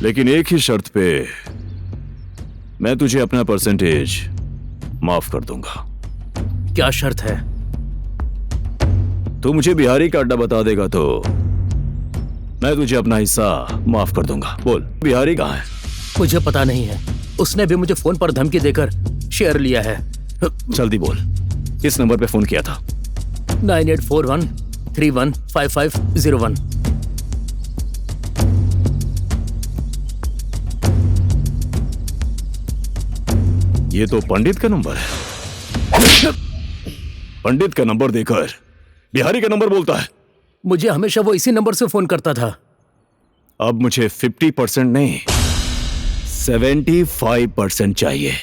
लेकिन एक ही शर्त पे मैं तुझे अपना परसेंटेज माफ कर दूंगा। क्या शर्त है? तू मुझे बिहारी का अड्डा बता देगा तो मैं तुझे अपना हिस्सा माफ कर दूंगा। बोल, बिहारी कहाँ है? मुझे पता नहीं है, उसने भी मुझे फोन पर धमकी देकर शेयर लिया है। जल्दी बोल, किस नंबर पे फोन किया था? 9841315501। ये तो पंडित का नंबर है। पंडित का नंबर देकर बिहारी का नंबर बोलता है। मुझे हमेशा वो इसी नंबर से फोन करता था। अब मुझे 50% नहीं, 75% चाहिए।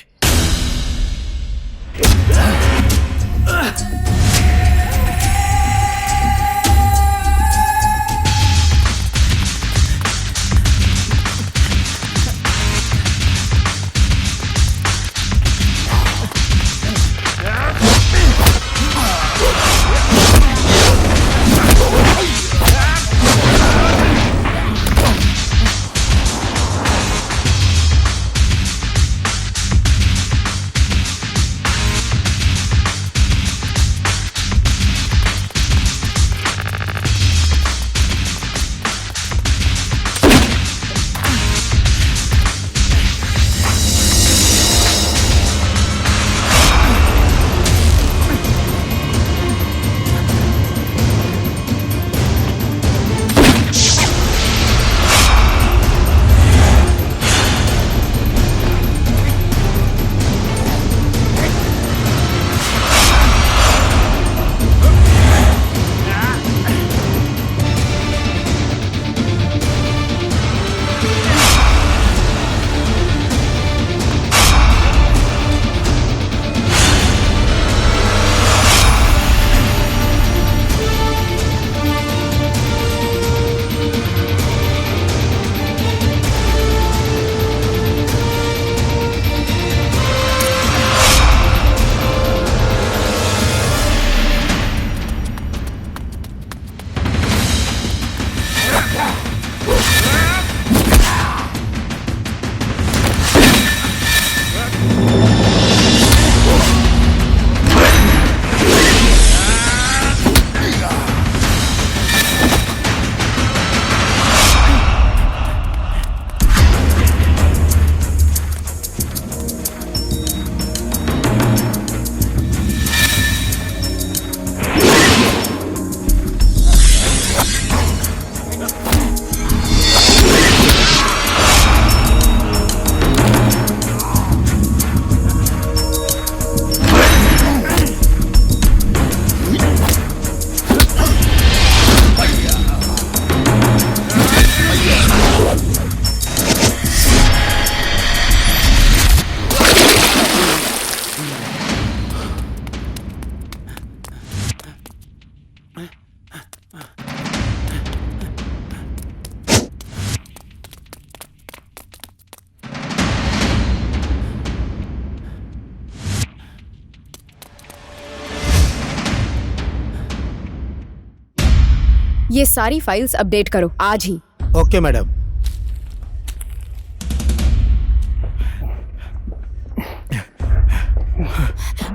ये सारी फाइल्स अपडेट करो आज ही। Okay madam.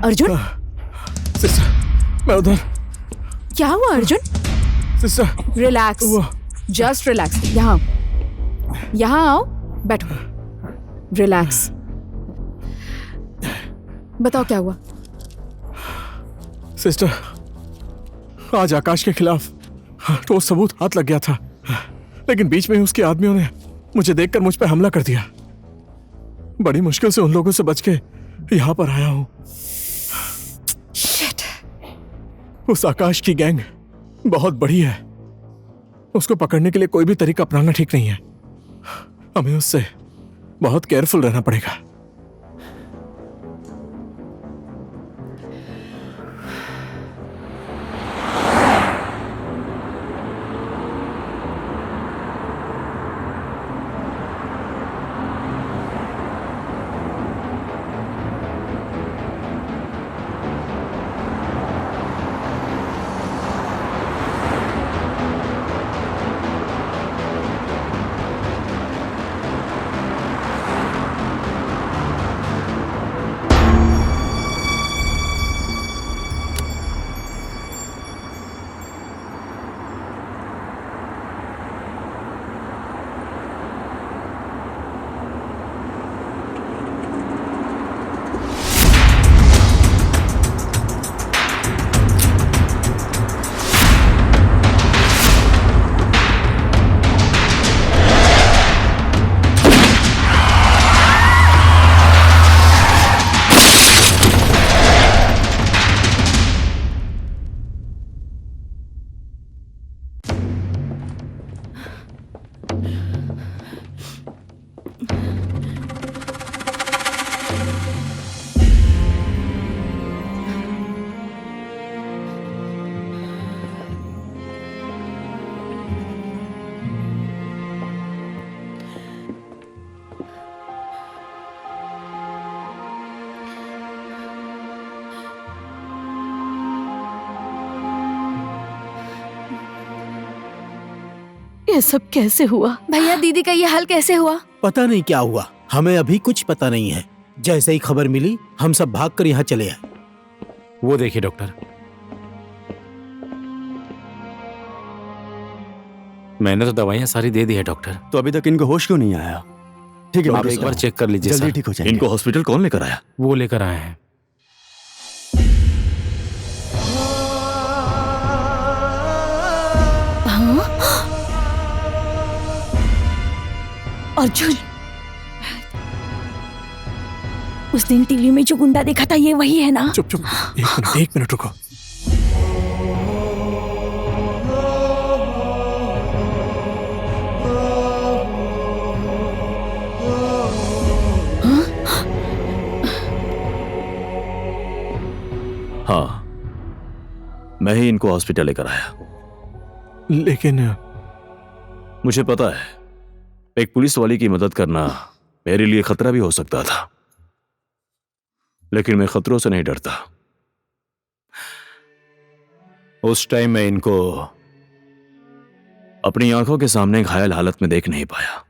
अर्जुन, सिस्टर मैं उधर। क्या हुआ Arjun? Sister relax, just relax. यहाँ आओ, बैठो, रिलैक्स। बताओ क्या हुआ? सिस्टर, आज आकाश के खिलाफ ठोस सबूत हाथ लग गया था, लेकिन बीच में ही उसके आदमियों ने मुझे देखकर मुझ पर हमला कर दिया। बड़ी मुश्किल से उन लोगों से बच के यहां पर आया हूं। Shit. उस आकाश की गैंग बहुत बड़ी है। उसको पकड़ने के लिए कोई भी तरीका अपनाना ठीक नहीं है। हमें उससे बहुत केयरफुल रहना पड़ेगा। ये सब कैसे हुआ? भैया दीदी का ये हाल कैसे हुआ? पता नहीं क्या हुआ, हमें अभी कुछ पता नहीं है। जैसे ही खबर मिली हम सब भागकर यहाँ चले आए। वो देखिए डॉक्टर, मैंने तो दवाइयाँ सारी दे दी है डॉक्टर। तो अभी तक इनको होश क्यों नहीं आया? ठीक है, आप एक बार चेक कर लीजिए जल्दी सर। ठीक हो जाएंगे। इनको हॉस्पिटल कौन लेकर आया? वो लेकर आए हैं। अर्जुन, उस दिन टीवी में जो गुंडा देखा था ये वही है ना? चुप चुप, एक मिनट रुको। हाँ, मैं ही इनको हॉस्पिटल लेकर आया। लेकिन मुझे पता है, एक पुलिस वाले की मदद करना मेरे लिए खतरा भी हो सकता था, लेकिन मैं खतरों से नहीं डरता। उस टाइम मैं इनको अपनी आंखों के सामने घायल हालत में देख नहीं पाया।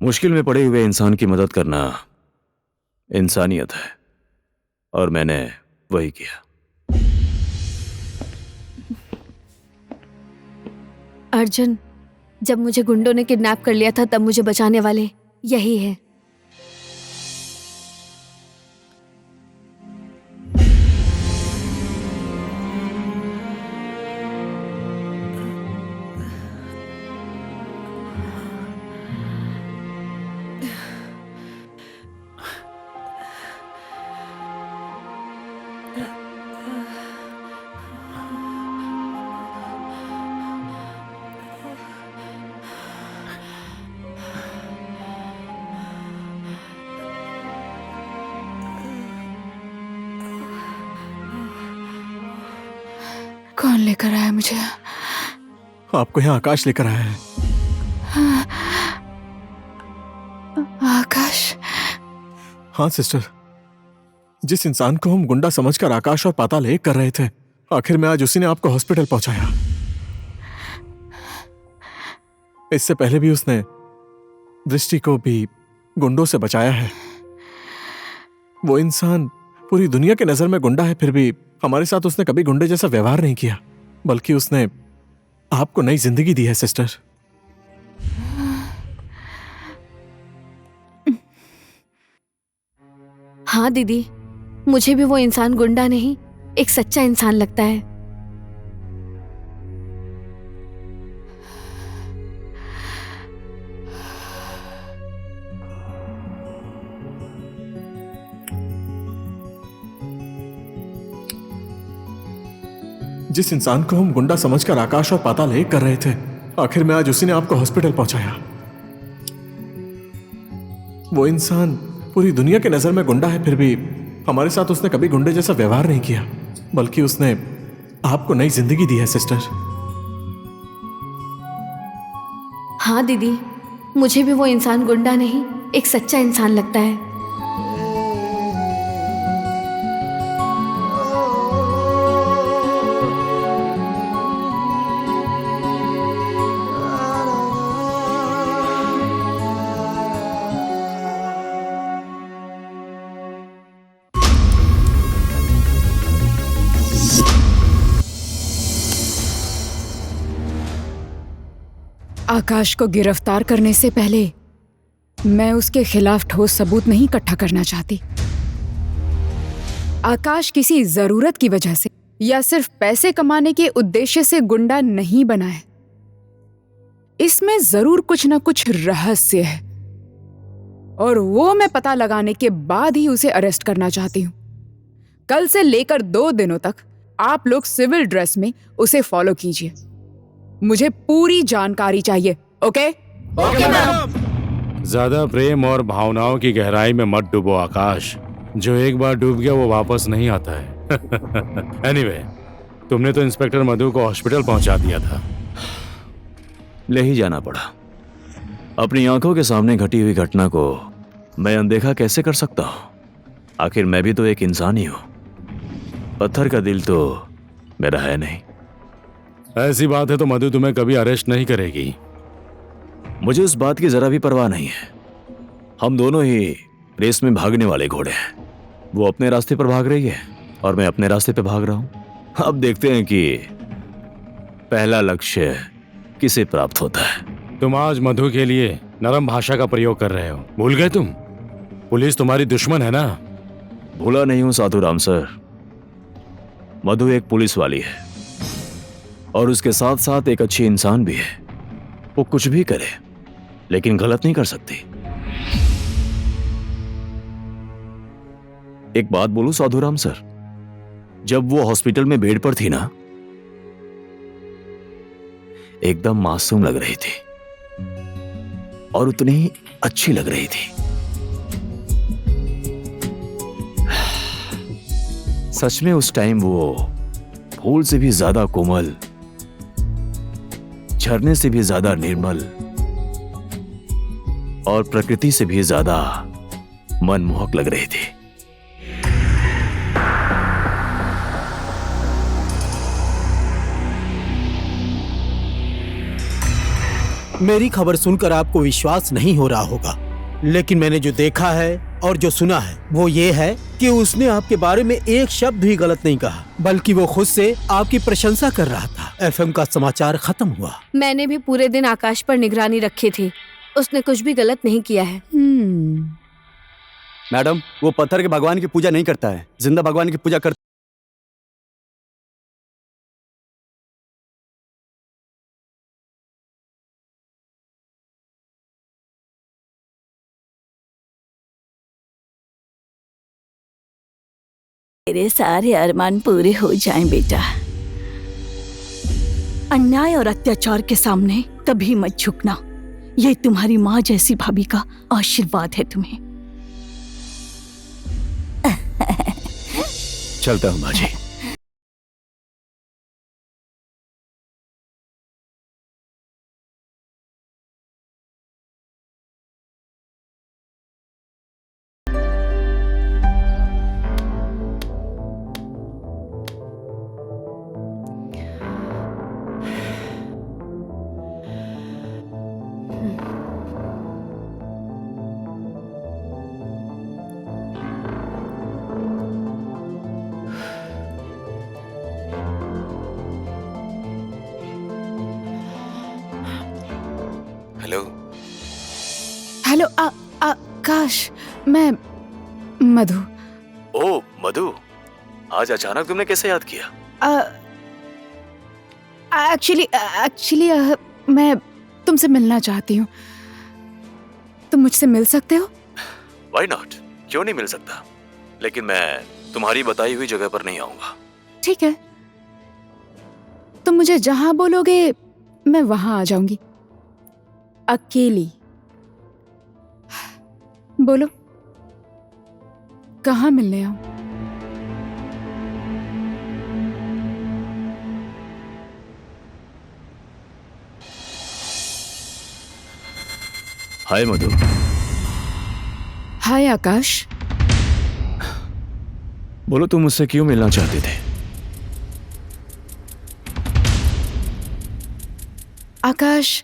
मुश्किल में पड़े हुए इंसान की मदद करना इंसानियत है, और मैंने वही किया। अर्जुन, जब मुझे गुंडों ने किडनैप कर लिया था तब मुझे बचाने वाले यही है। कौन लेकर आया मुझे? आपको यहाँ आकाश लेकर आया है। आकाश? हाँ सिस्टर, जिस इंसान को हम गुंडा समझकर आकाश और पाताल एक कर रहे थे, आखिर में आज उसी ने आपको हॉस्पिटल पहुंचाया। इससे पहले भी उसने दृष्टि को भी गुंडों से बचाया है। वो इंसान पूरी दुनिया की नजर में गुंडा है, फिर भी हमारे साथ उसने कभी गुंडे जैसा व्यवहार नहीं किया, बल्कि उसने आपको नई जिंदगी दी है सिस्टर। हाँ दीदी, मुझे भी वो इंसान गुंडा नहीं, एक सच्चा इंसान लगता है। जिस इंसान को हम गुंडा समझकर आकाश और पाताल एक कर रहे थे, आखिर में आज उसी ने आपको हॉस्पिटल पहुंचाया। वो इंसान पूरी दुनिया की नजर में गुंडा है, फिर भी हमारे साथ उसने कभी गुंडे जैसा व्यवहार नहीं किया, बल्कि उसने आपको नई जिंदगी दी है सिस्टर। हाँ दीदी, मुझे भी वो इंसान गुंडा नहीं, एक सच्चा इंसान लगता है। आकाश को गिरफ्तार करने से पहले मैं उसके खिलाफ ठोस सबूत नहीं इकट्ठा करना चाहती। आकाश किसी जरूरत की वजह से या सिर्फ पैसे कमाने के उद्देश्य से गुंडा नहीं बना है। इसमें जरूर कुछ ना कुछ रहस्य है और वो मैं पता लगाने के बाद ही उसे अरेस्ट करना चाहती हूँ। कल से लेकर 2 दिनों तक आप लोग सिविल ड्रेस में उसे फॉलो कीजिए। मुझे पूरी जानकारी चाहिए। ओके? Okay madam. ज्यादा प्रेम और भावनाओं की गहराई में मत डूबो आकाश। जो एक बार डूब गया वो वापस नहीं आता है। एनीवे, तुमने तो इंस्पेक्टर मधु को हॉस्पिटल पहुंचा दिया था। ले ही जाना पड़ा। अपनी आंखों के सामने घटी हुई घटना को मैं अनदेखा कैसे कर सकता हूं? आखिर मैं भी तो एक इंसान ही हूं। पत्थर का दिल तो मेरा है नहीं। ऐसी बात है तो मधु तुम्हें कभी अरेस्ट नहीं करेगी। मुझे उस बात की जरा भी परवाह नहीं है। हम दोनों ही रेस में भागने वाले घोड़े हैं। वो अपने रास्ते पर भाग रही है और मैं अपने रास्ते पर भाग रहा हूं। अब देखते हैं कि पहला लक्ष्य किसे प्राप्त होता है। तुम आज मधु के लिए नरम भाषा का प्रयोग कर रहे हो। भूल गए तुम? पुलिस तुम्हारी दुश्मन है ना? भूला नहीं हूं साधुराम सर। मधु एक पुलिस वाली है और उसके साथ साथ एक अच्छी इंसान भी है। वो कुछ भी करे लेकिन गलत नहीं कर सकती। एक बात बोलूं साधुराम सर, जब वो हॉस्पिटल में बेड पर थी ना, एकदम मासूम लग रही थी और उतनी ही अच्छी लग रही थी। सच में उस टाइम वो फूल से भी ज्यादा कोमल, झरने से भी ज्यादा निर्मल और प्रकृति से भी ज्यादा मनमोहक लग रही थी। मेरी खबर सुनकर आपको विश्वास नहीं हो रहा होगा, लेकिन मैंने जो देखा है और जो सुना है वो ये है कि उसने आपके बारे में एक शब्द भी गलत नहीं कहा, बल्कि वो खुद से आपकी प्रशंसा कर रहा था। एफएम का समाचार खत्म हुआ। मैंने भी पूरे दिन आकाश पर निगरानी रखी थी। उसने कुछ भी गलत नहीं किया है। मैडम, वो पत्थर के भगवान की पूजा नहीं करता है, जिंदा भगवान की पूजा करता है। तेरे सारे अरमान पूरे हो जाएं बेटा। अन्याय और अत्याचार के सामने कभी मत झुकना। ये तुम्हारी माँ जैसी भाभी का आशीर्वाद है तुम्हें। चलता हूं माँ जी। आकाश, मैं मधु। ओ मधु, आज अचानक तुमने कैसे याद किया? एक्चुअली मैं तुमसे मिलना चाहती हूँ। तुम मुझसे मिल सकते हो? व्हाई नॉट, क्यों नहीं मिल सकता, लेकिन मैं तुम्हारी बताई हुई जगह पर नहीं आऊंगा। ठीक है, तुम मुझे जहां बोलोगे मैं वहां आ जाऊंगी, अकेली। बोलो कहाँ मिलने आऊं? हाय मधु। हाय आकाश। बोलो तुम मुझसे क्यों मिलना चाहते थे? आकाश,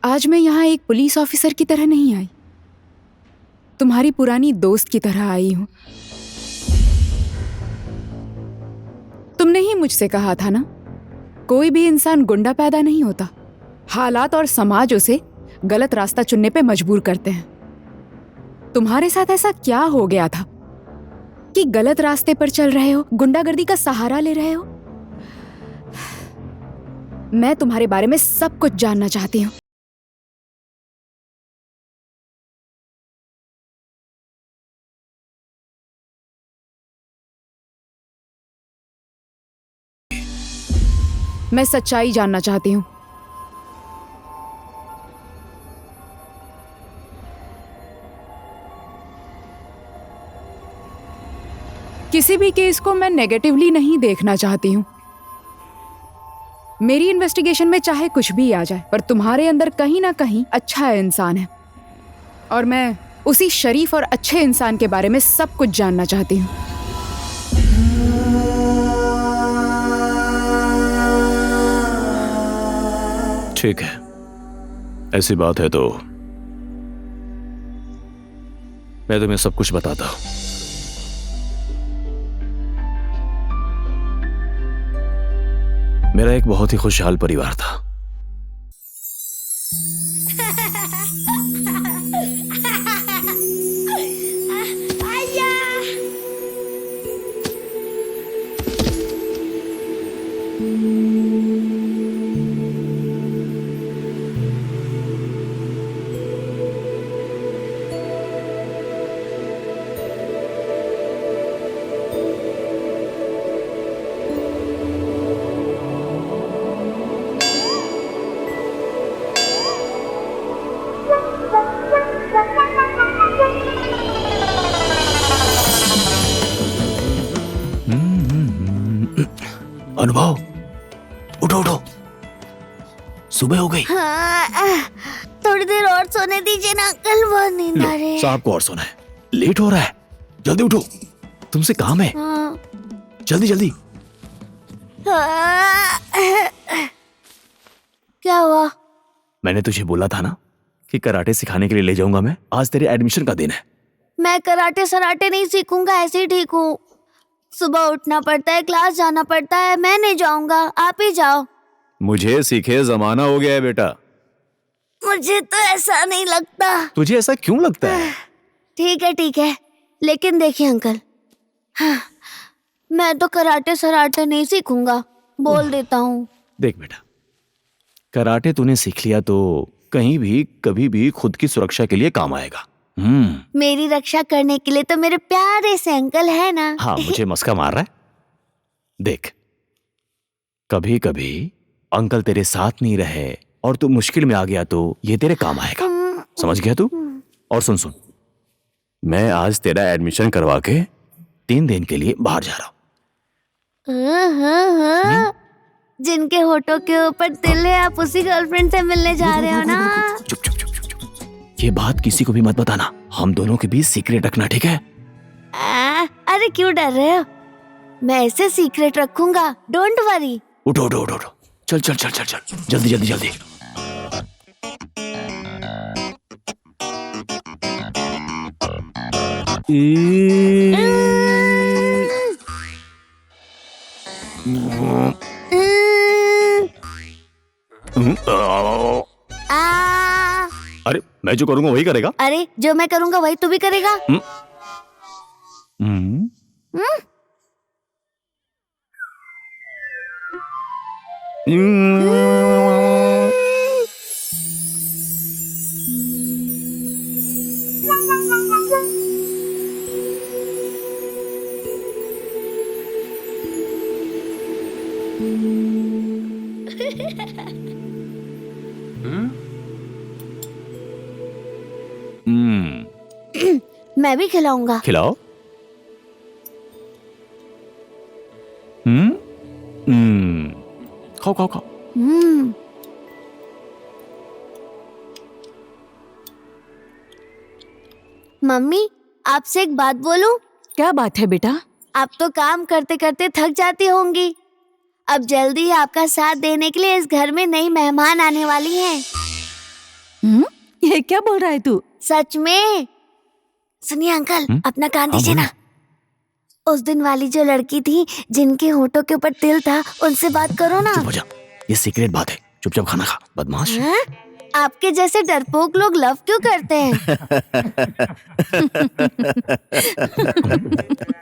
आज मैं यहाँ एक पुलिस ऑफिसर की तरह नहीं आई, तुम्हारी पुरानी दोस्त की तरह आई हूं। तुमने ही मुझसे कहा था ना, कोई भी इंसान गुंडा पैदा नहीं होता, हालात और समाज उसे गलत रास्ता चुनने पे मजबूर करते हैं। तुम्हारे साथ ऐसा क्या हो गया था कि गलत रास्ते पर चल रहे हो, गुंडागर्दी का सहारा ले रहे हो? मैं तुम्हारे बारे में सब कुछ जानना चाहती हूँ। मैं सच्चाई जानना चाहती हूँ। किसी भी केस को मैं नेगेटिवली नहीं देखना चाहती हूँ। मेरी इन्वेस्टिगेशन में चाहे कुछ भी आ जाए, पर तुम्हारे अंदर कहीं ना कहीं अच्छा इंसान है, और मैं उसी शरीफ और अच्छे इंसान के बारे में सब कुछ जानना चाहती हूँ। ठीक है, ऐसी बात है तो मैं तुम्हें सब कुछ बताता हूं। मेरा एक बहुत ही खुशहाल परिवार था। अनुभव, उठो उठो, सुबह हो गई। थोड़ी देर और सोने दीजिए ना अंकल, बहुत नींद आ रही है। साहब को और सोना है, लेट हो रहा है, जल्दी उठो, तुमसे काम है। जल्दी जल्दी। क्या हुआ? मैंने तुझे बोला था ना कि कराटे सिखाने के लिए ले जाऊंगा मैं। आज तेरे एडमिशन का दिन है। मैं कराटे सराटे नहीं सीखूंगा, ऐसे ही ठीक हूँ। सुबह उठना पड़ता है, क्लास जाना पड़ता है, मैं नहीं जाऊंगा, आप ही जाओ। मुझे सीखे जमाना हो गया है बेटा। मुझे तो ऐसा नहीं लगता। तुझे ऐसा क्यों लगता है? ठीक है, लेकिन देखिए अंकल, मैं तो कराटे सराटे नहीं सीखूंगा, बोल देता हूँ। देख बेटा, कराटे तूने सीख लिया तो कहीं भी कभी भी खुद की सुरक्षा के लिए काम आएगा। मेरी रक्षा करने के लिए तो मेरे प्यारे से अंकल है ना। हाँ, मुझे मस्का मार रहा है। देख, कभी कभी अंकल तेरे साथ नहीं रहे और तू मुश्किल में आ गया तो ये तेरे काम आएगा। समझ गया तू? और सुन, मैं आज तेरा एडमिशन करवा के 3 दिन के लिए बाहर जा रहा हूँ। जिनके होठों के ऊपर तिल है, आप उसी गर्लफ्रेंड से मिलने जा रहे हो ना? चुप चुप चुप चुप चुप। ये बात किसी को भी मत बताना, हम दोनों के बीच सीक्रेट रखना, ठीक है? अरे क्यों डर रहे हो? मैं ऐसे सीक्रेट रखूंगा, डोंट वरी। उठो उठो उठो उठो, चल चल चल चल चल, जल्दी जल्दी जल्दी। अरे मैं जो करूंगा वही करेगा। अरे जो मैं करूंगा वही तू भी करेगा। मैं भी खिलाऊंगा। खिलाओ। खाओ खाओ खाओ। मम्मी आपसे एक बात बोलूं? क्या बात है बेटा? आप तो काम करते करते थक जाती होंगी। अब जल्दी ही आपका साथ देने के लिए इस घर में नई मेहमान आने वाली हैं। ये क्या बोल रहा है तू? सच में। सुनिए अंकल, अपना कान दीजिए ना। उस दिन वाली जो लड़की थी जिनके होठों के ऊपर तिल था, उनसे बात करो ना। चुप हो जा, ये सीक्रेट बात है। चुपचाप खाना खा, बदमाश। आपके जैसे डरपोक लोग लव क्यों करते हैं?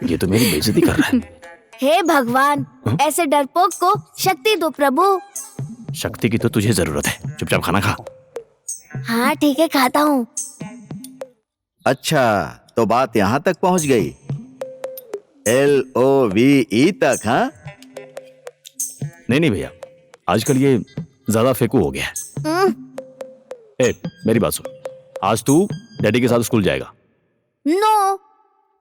ये तो मेरी बेइज्जती कर रहा है। हे भगवान, ऐसे डरपोक को शक्ति दो प्रभु। शक्ति की तो तुझे जरूरत है। चुपचाप खाना खा। हाँ ठीक है, खाता हूँ। अच्छा, तो बात यहाँ तक पहुँच गई। LOVE तक, हाँ? नहीं भैया, आजकल ये ज्यादा फेकू हो गया है। ए, मेरी बात सुन, आज तू डैडी के साथ स्कूल जाएगा। नो,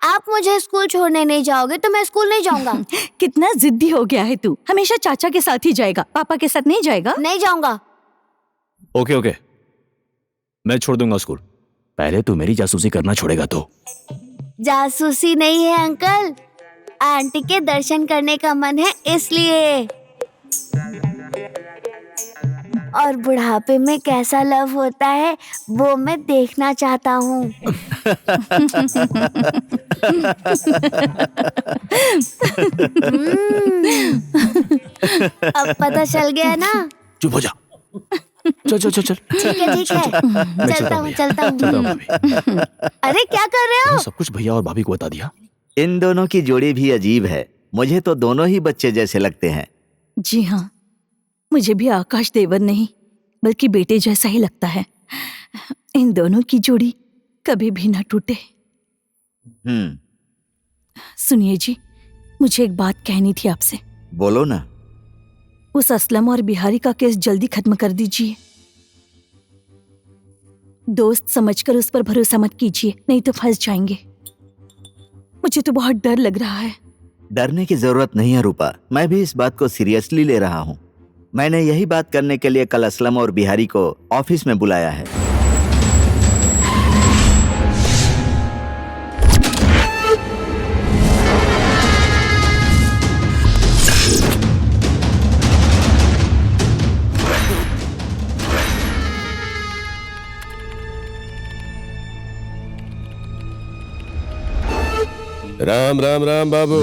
आप मुझे स्कूल छोड़ने नहीं जाओगे तो मैं स्कूल नहीं जाऊंगा। कितना जिद्दी हो गया है तू। हमेशा चाचा के साथ ही जाएगा, पापा के साथ नहीं जाएगा। नहीं जाऊंगा। ओके, मैं छोड़ दूंगा स्कूल। पहले तू मेरी जासूसी करना छोड़ेगा तो। जासूसी नहीं है अंकल, आंटी के दर्शन करने का मन है इसलिए। और बुढ़ापे में कैसा लव होता है वो मैं देखना चाहता हूँ। अब पता चल गया ना? चुप हो जा। चल। ठीक है चलता हूँ। अरे क्या कर रहे हो? सब कुछ भैया और भाभी को बता दिया। इन दोनों की जोड़ी भी अजीब है। मुझे तो दोनों ही बच्चे जैसे लगते हैं। जी हाँ, मुझे भी आकाश देवर नहीं बल्कि बेटे जैसा ही लगता है। इन दोनों की जोड़ी कभी भी ना टूटे। सुनिए जी, मुझे एक बात कहनी थी आपसे। बोलो ना। उस असलम और बिहारी का केस जल्दी खत्म कर दीजिए। दोस्त समझकर उस पर भरोसा मत कीजिए, नहीं तो फंस जाएंगे। मुझे तो बहुत डर लग रहा है। डरने की जरूरत नहीं है रूपा, मैं भी इस बात को सीरियसली ले रहा हूँ। मैंने यही बात करने के लिए कल असलम और बिहारी को ऑफिस में बुलाया है। राम राम राम बाबू।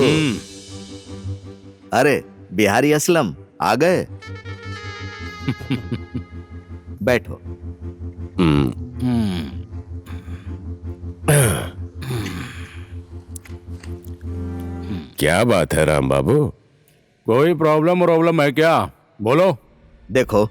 अरे बिहारी असलम आ गए। बैठो। क्या बात है राम बाबू? कोई प्रॉब्लम है क्या? बोलो। देखो,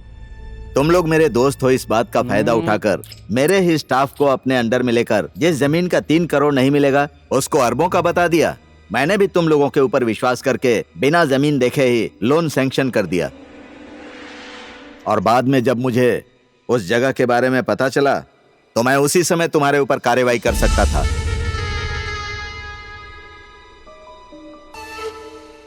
तुम लोग मेरे दोस्त हो, इस बात का फायदा उठाकर मेरे ही स्टाफ को अपने अंडर में लेकर जिस जमीन का 3 करोड़ नहीं मिलेगा उसको अरबों का बता दिया। मैंने भी तुम लोगों के ऊपर विश्वास करके बिना जमीन देखे ही लोन सैंक्शन कर दिया। और बाद में जब मुझे उस जगह के बारे में पता चला तो मैं उसी समय तुम्हारे ऊपर कार्रवाई कर सकता था।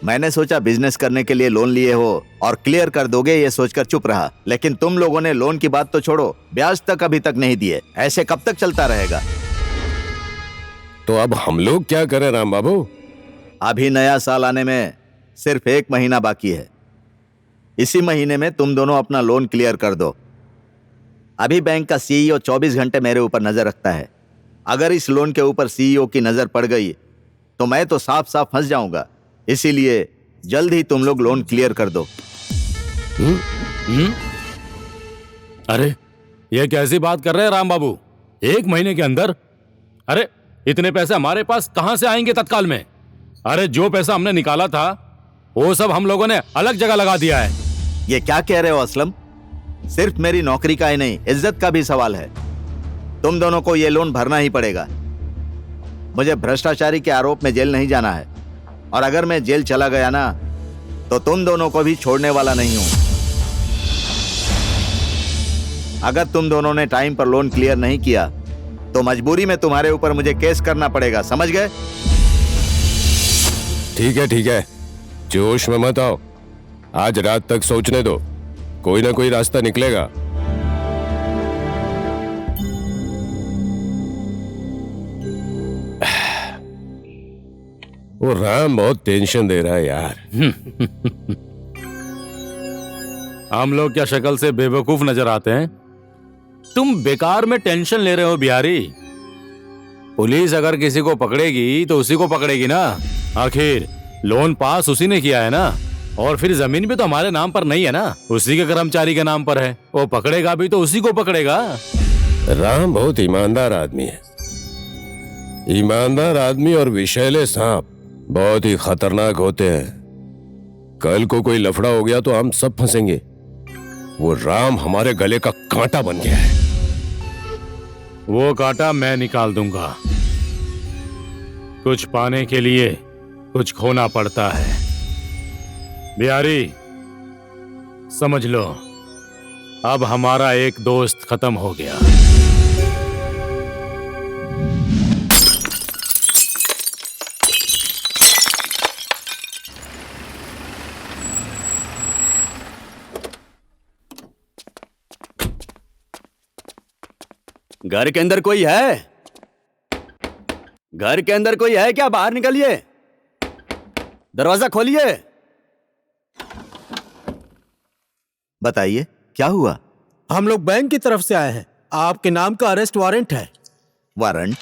मैंने सोचा बिजनेस करने के लिए लोन लिए हो और क्लियर कर दोगे ये सोचकर चुप रहा, लेकिन तुम लोगों ने लोन की बात तो छोड़ो, ब्याज तक अभी तक नहीं दिए। ऐसे कब तक चलता रहेगा? तो अब हम लोग क्या करें राम बाबू? अभी नया साल आने में सिर्फ 1 महीना बाकी है। इसी महीने में तुम दोनों अपना लोन क्लियर कर दो। अभी बैंक का CEO 24 घंटे मेरे ऊपर नजर रखता है। अगर इस लोन के ऊपर CEO की नजर पड़ गई तो मैं तो साफ साफ फंस जाऊंगा। इसीलिए जल्द ही तुम लोग लोन क्लियर कर दो। अरे ये कैसी बात कर रहे हैं राम बाबू? 1 महीने के अंदर? अरे इतने पैसे हमारे पास कहां से आएंगे तत्काल में? अरे जो पैसा हमने निकाला था वो सब हम लोगों ने अलग जगह लगा दिया है। ये क्या कह रहे हो असलम? सिर्फ मेरी नौकरी का ही नहीं, इज्जत का भी सवाल है। तुम दोनों को ये लोन भरना ही पड़ेगा। मुझे भ्रष्टाचारी के आरोप में जेल नहीं जाना है, और अगर मैं जेल चला गया ना तो तुम दोनों को भी छोड़ने वाला नहीं हूं। अगर तुम दोनों ने टाइम पर लोन क्लियर नहीं किया तो मजबूरी में तुम्हारे ऊपर मुझे केस करना पड़ेगा, समझ गए? ठीक है, जोश में मत आओ। आज रात तक सोचने दो, कोई ना कोई रास्ता निकलेगा। वो राम बहुत टेंशन दे रहा है यार। हम लोग क्या शक्ल से बेवकूफ नजर आते हैं? तुम बेकार में टेंशन ले रहे हो बिहारी। पुलिस अगर किसी को पकड़ेगी तो उसी को पकड़ेगी ना। आखिर लोन पास उसी ने किया है ना, और फिर जमीन भी तो हमारे नाम पर नहीं है ना, उसी के कर्मचारी के नाम पर है। वो पकड़ेगा भी तो उसी को पकड़ेगा। राम बहुत ईमानदार आदमी है। ईमानदार आदमी और विषैले सांप बहुत ही खतरनाक होते हैं। कल को कोई लफड़ा हो गया तो हम सब फंसेंगे। वो राम हमारे गले का कांटा बन गया है। वो कांटा मैं निकाल दूंगा। कुछ पाने के लिए कुछ खोना पड़ता है। बिहारी समझ लो, अब हमारा एक दोस्त खत्म हो गया। घर के अंदर कोई है? घर के अंदर कोई है क्या? बाहर निकलिए, दरवाजा खोलिए। बताइए क्या हुआ? हम लोग बैंक की तरफ से आए हैं। आपके नाम का अरेस्ट वारंट है। वारंट?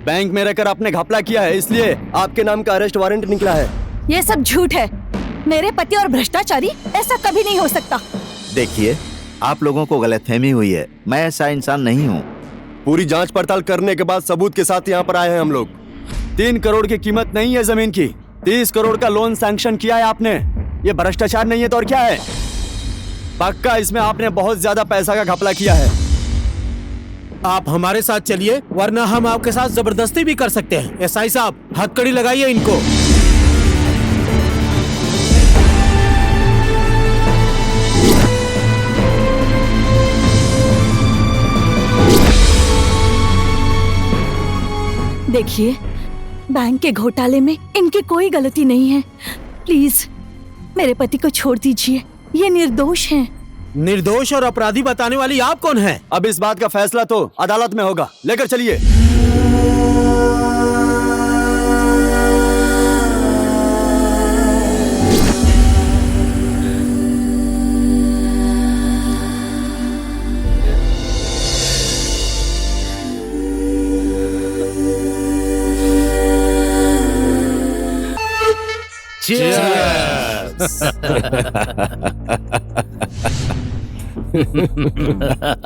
बैंक में रहकर आपने घपला किया है, इसलिए आपके नाम का अरेस्ट वारंट निकला है। ये सब झूठ है। मेरे पति और भ्रष्टाचारी, ऐसा कभी नहीं हो सकता। देखिए, आप लोगों को गलतफहमी हुई है। मैं ऐसा इंसान नहीं हूँ। पूरी जांच पड़ताल करने के बाद सबूत के साथ यहाँ पर आए हैं हम लोग। 3 करोड़ की कीमत नहीं है जमीन की, 30 करोड़ का लोन सैंक्शन किया है आपने। ये भ्रष्टाचार नहीं है तो और क्या है? पक्का इसमें आपने बहुत ज्यादा पैसा का घपला किया है। आप हमारे साथ चलिए, वरना हम आपके साथ जबरदस्ती भी कर सकते हैं। एसआई साहब, हथकड़ी लगाइए इनको। देखिए, बैंक के घोटाले में इनकी कोई गलती नहीं है। प्लीज मेरे पति को छोड़ दीजिए, ये निर्दोष हैं। निर्दोष और अपराधी बताने वाली आप कौन हैं? अब इस बात का फैसला तो अदालत में होगा, लेकर चलिए।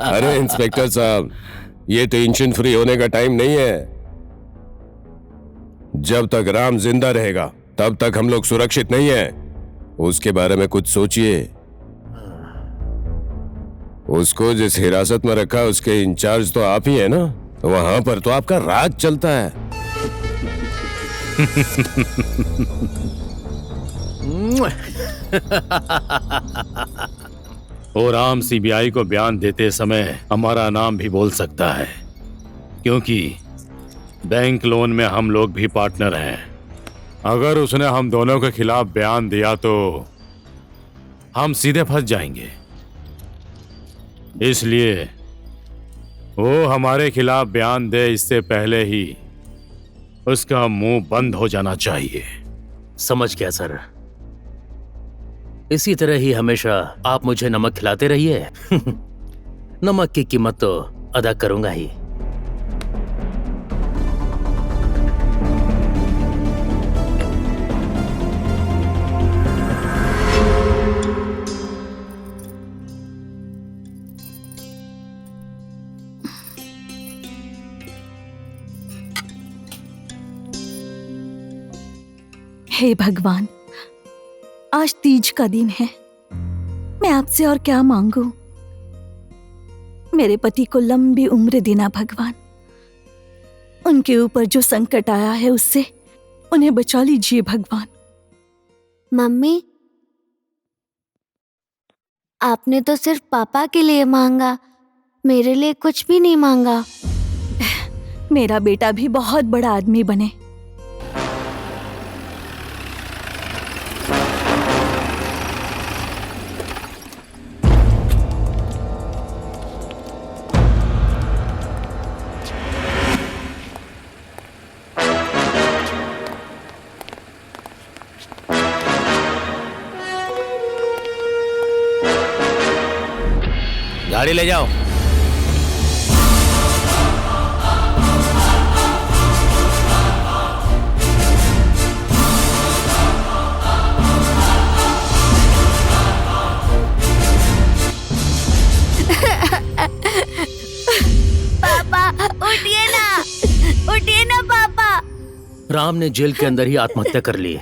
अरे इंस्पेक्टर साहब, ये टेंशन फ्री होने का टाइम नहीं है। जब तक राम जिंदा रहेगा तब तक हम लोग सुरक्षित नहीं हैं। उसके बारे में कुछ सोचिए। उसको जिस हिरासत में रखा उसके इंचार्ज तो आप ही है ना, वहां पर तो आपका राज चलता है। और राम सीबीआई को बयान देते समय हमारा नाम भी बोल सकता है, क्योंकि बैंक लोन में हम लोग भी पार्टनर हैं। अगर उसने हम दोनों के खिलाफ बयान दिया तो हम सीधे फंस जाएंगे। इसलिए वो हमारे खिलाफ बयान दे इससे पहले ही उसका मुंह बंद हो जाना चाहिए। समझ गया सर। इसी तरह ही हमेशा आप मुझे नमक खिलाते रहिए। नमक की कीमत तो अदा करूंगा ही। हे भगवान, आज तीज का दिन है। मैं आपसे और क्या मांगू? मेरे पति को लंबी उम्र देना भगवान। उनके ऊपर जो संकट आया है उससे उन्हें बचा लीजिए भगवान। मम्मी, आपने तो सिर्फ पापा के लिए मांगा, मेरे लिए कुछ भी नहीं मांगा। मेरा बेटा भी बहुत बड़ा आदमी बने। गाड़ी ले जाओ। पापा उठिए ना पापा। राम ने जेल के अंदर ही आत्महत्या कर ली।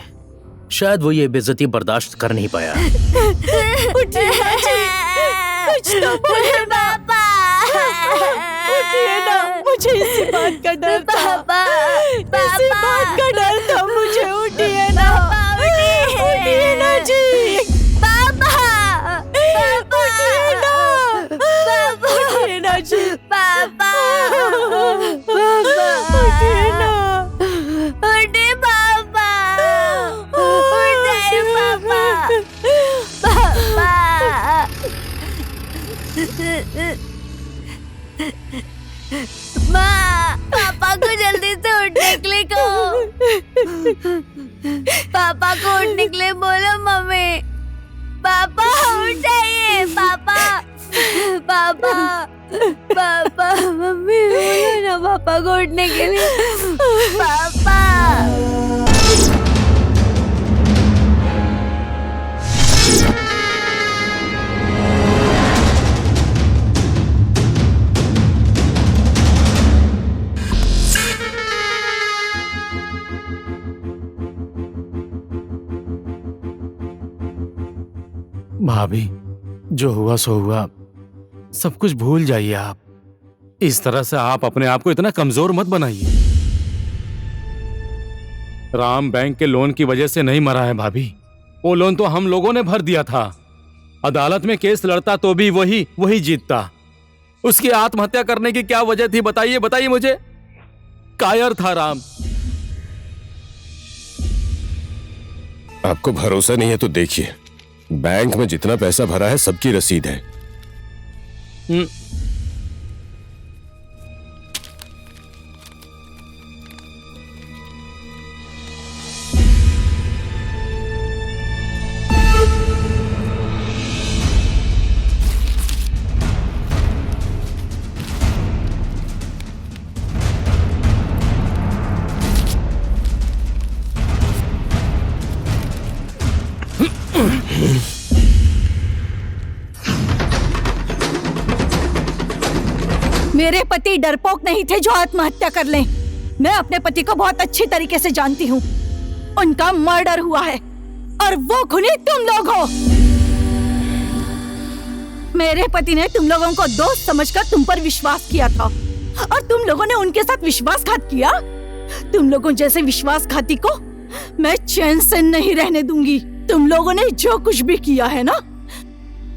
शायद वो ये बेइज्जती बर्दाश्त कर नहीं पाया। कुछ तो बोले पापा। उठिए ना, मुझे इसी बात का डर था। पापा, इसी बात का डर था मुझे। उठिए ना, उठिए ना जी। पापा, उठिए ना, उठिए ना जी। पापा, उठिए ना। उठिए पापा, उठिए पापा। माँ, पापा को जल्दी से उठने के लिए कहो। पापा को उठने के लिए बोलो मम्मी। पापा उठ जाइए। पापा, पापा, पापा, मम्मी बोलो ना पापा को उठने के लिए। पापा। भाभी, जो हुआ सो हुआ, सब कुछ भूल जाइए आप। इस तरह से आप अपने आप को इतना कमजोर मत बनाइए। राम बैंक के लोन की वजह से नहीं मरा है भाभी। वो लोन तो हम लोगों ने भर दिया था। अदालत में केस लड़ता तो भी वही जीतता। उसकी आत्महत्या करने की क्या वजह थी? बताइए बताइए मुझे। कायर था राम। आपको भरोसा नहीं है तो देखिए, बैंक में जितना पैसा भरा है सबकी रसीद है। मेरे पति डरपोक नहीं थे जो आत्महत्या कर लें। मैं अपने पति को बहुत अच्छी तरीके से जानती हूँ। उनका मर्डर हुआ है और वो खूनी तुम लोग हो। मेरे पति ने तुम लोगों को दोस्त समझकर तुम पर विश्वास किया था और तुम लोगों ने उनके साथ विश्वासघात किया। तुम लोगों जैसे विश्वासघाती को मैं चैन से नहीं रहने दूंगी। तुम लोगों ने जो कुछ भी किया है ना,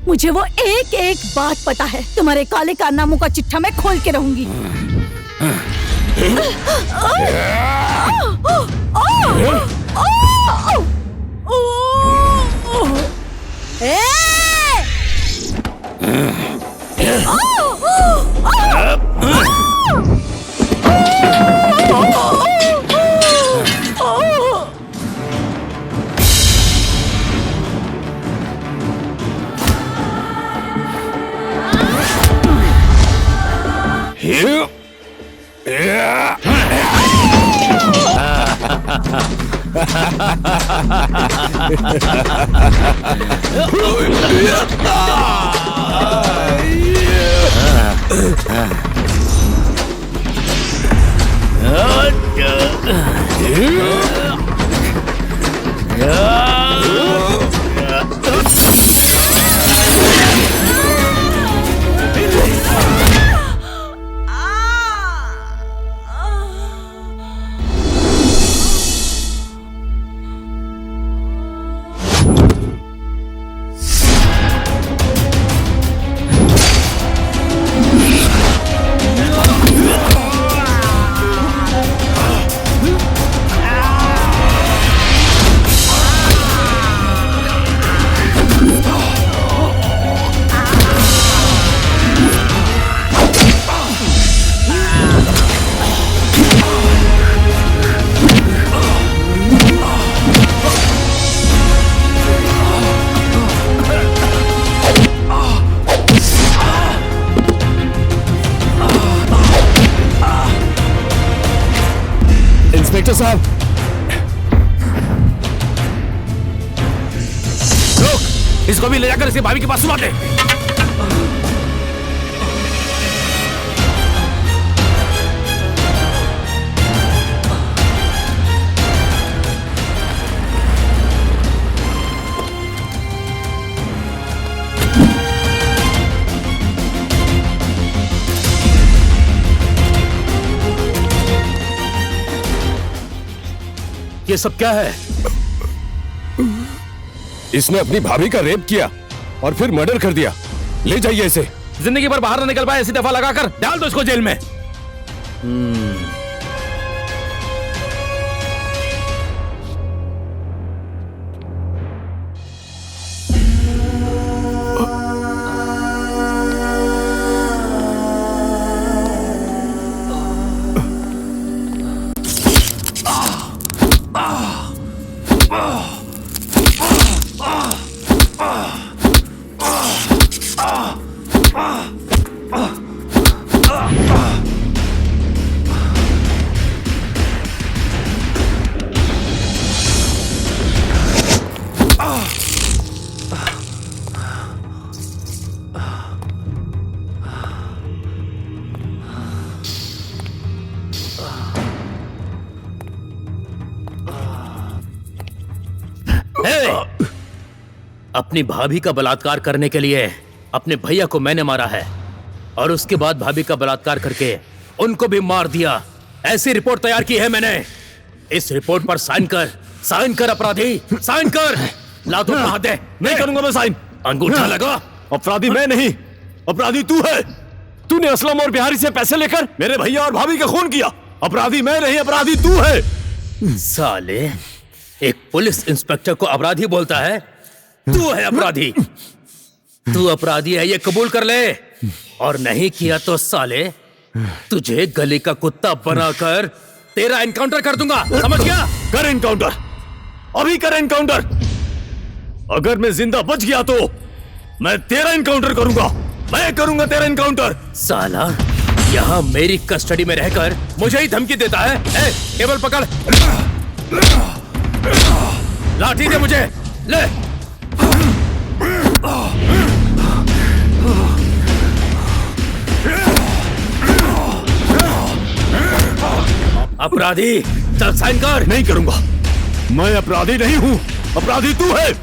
मुझे वो एक एक बात पता है। तुम्हारे काले कारनामों का चिट्ठा मैं खोल के रहूंगी। इंस्पेक्टर साहब, रुक, इसको भी ले जाकर इसके भाभी के पास सुला दे। ये सब क्या है? इसने अपनी भाभी का रेप किया और फिर मर्डर कर दिया। ले जाइए इसे। जिंदगी भर बाहर न निकल पाए, ऐसी दफा लगाकर डाल दो इसको जेल में। अपनी भाभी का बलात्कार करने के लिए अपने भैया को मैंने मारा है और उसके बाद भाभी का बलात्कार करके उनको भी मार दिया। ऐसी रिपोर्ट तैयार की है मैंने। इस रिपोर्ट पर साइन कर अपराधी, साइन कर। ला तो हाथ दे। नहीं करूंगा मैं साइन। अंगूठा लगा। अपराधी मैं नहीं, अपराधी तू है। तूने असलम और बिहारी से पैसे लेकर मेरे भैया और भाभी का खून किया। अपराधी मैं नहीं, अपराधी तू है। साले, एक पुलिस इंस्पेक्टर को अपराधी बोलता है? तू है अपराधी। तू अपराधी है ये कबूल कर ले, और नहीं किया तो साले तुझे गली का कुत्ता बनाकर तेरा एनकाउंटर कर दूंगा, समझ गया? कर एनकाउंटर, अभी कर एनकाउंटर। अगर मैं जिंदा बच गया तो मैं तेरा एनकाउंटर करूंगा। मैं करूंगा तेरा एनकाउंटर। साला यहाँ मेरी कस्टडी में रहकर मुझे ही धमकी देता है। ए, केबल पकड़, लाठी दे मुझे, ले। अपराधी, चल साइन कर। नहीं करूंगा, मैं अपराधी नहीं हूं। अपराधी तू है,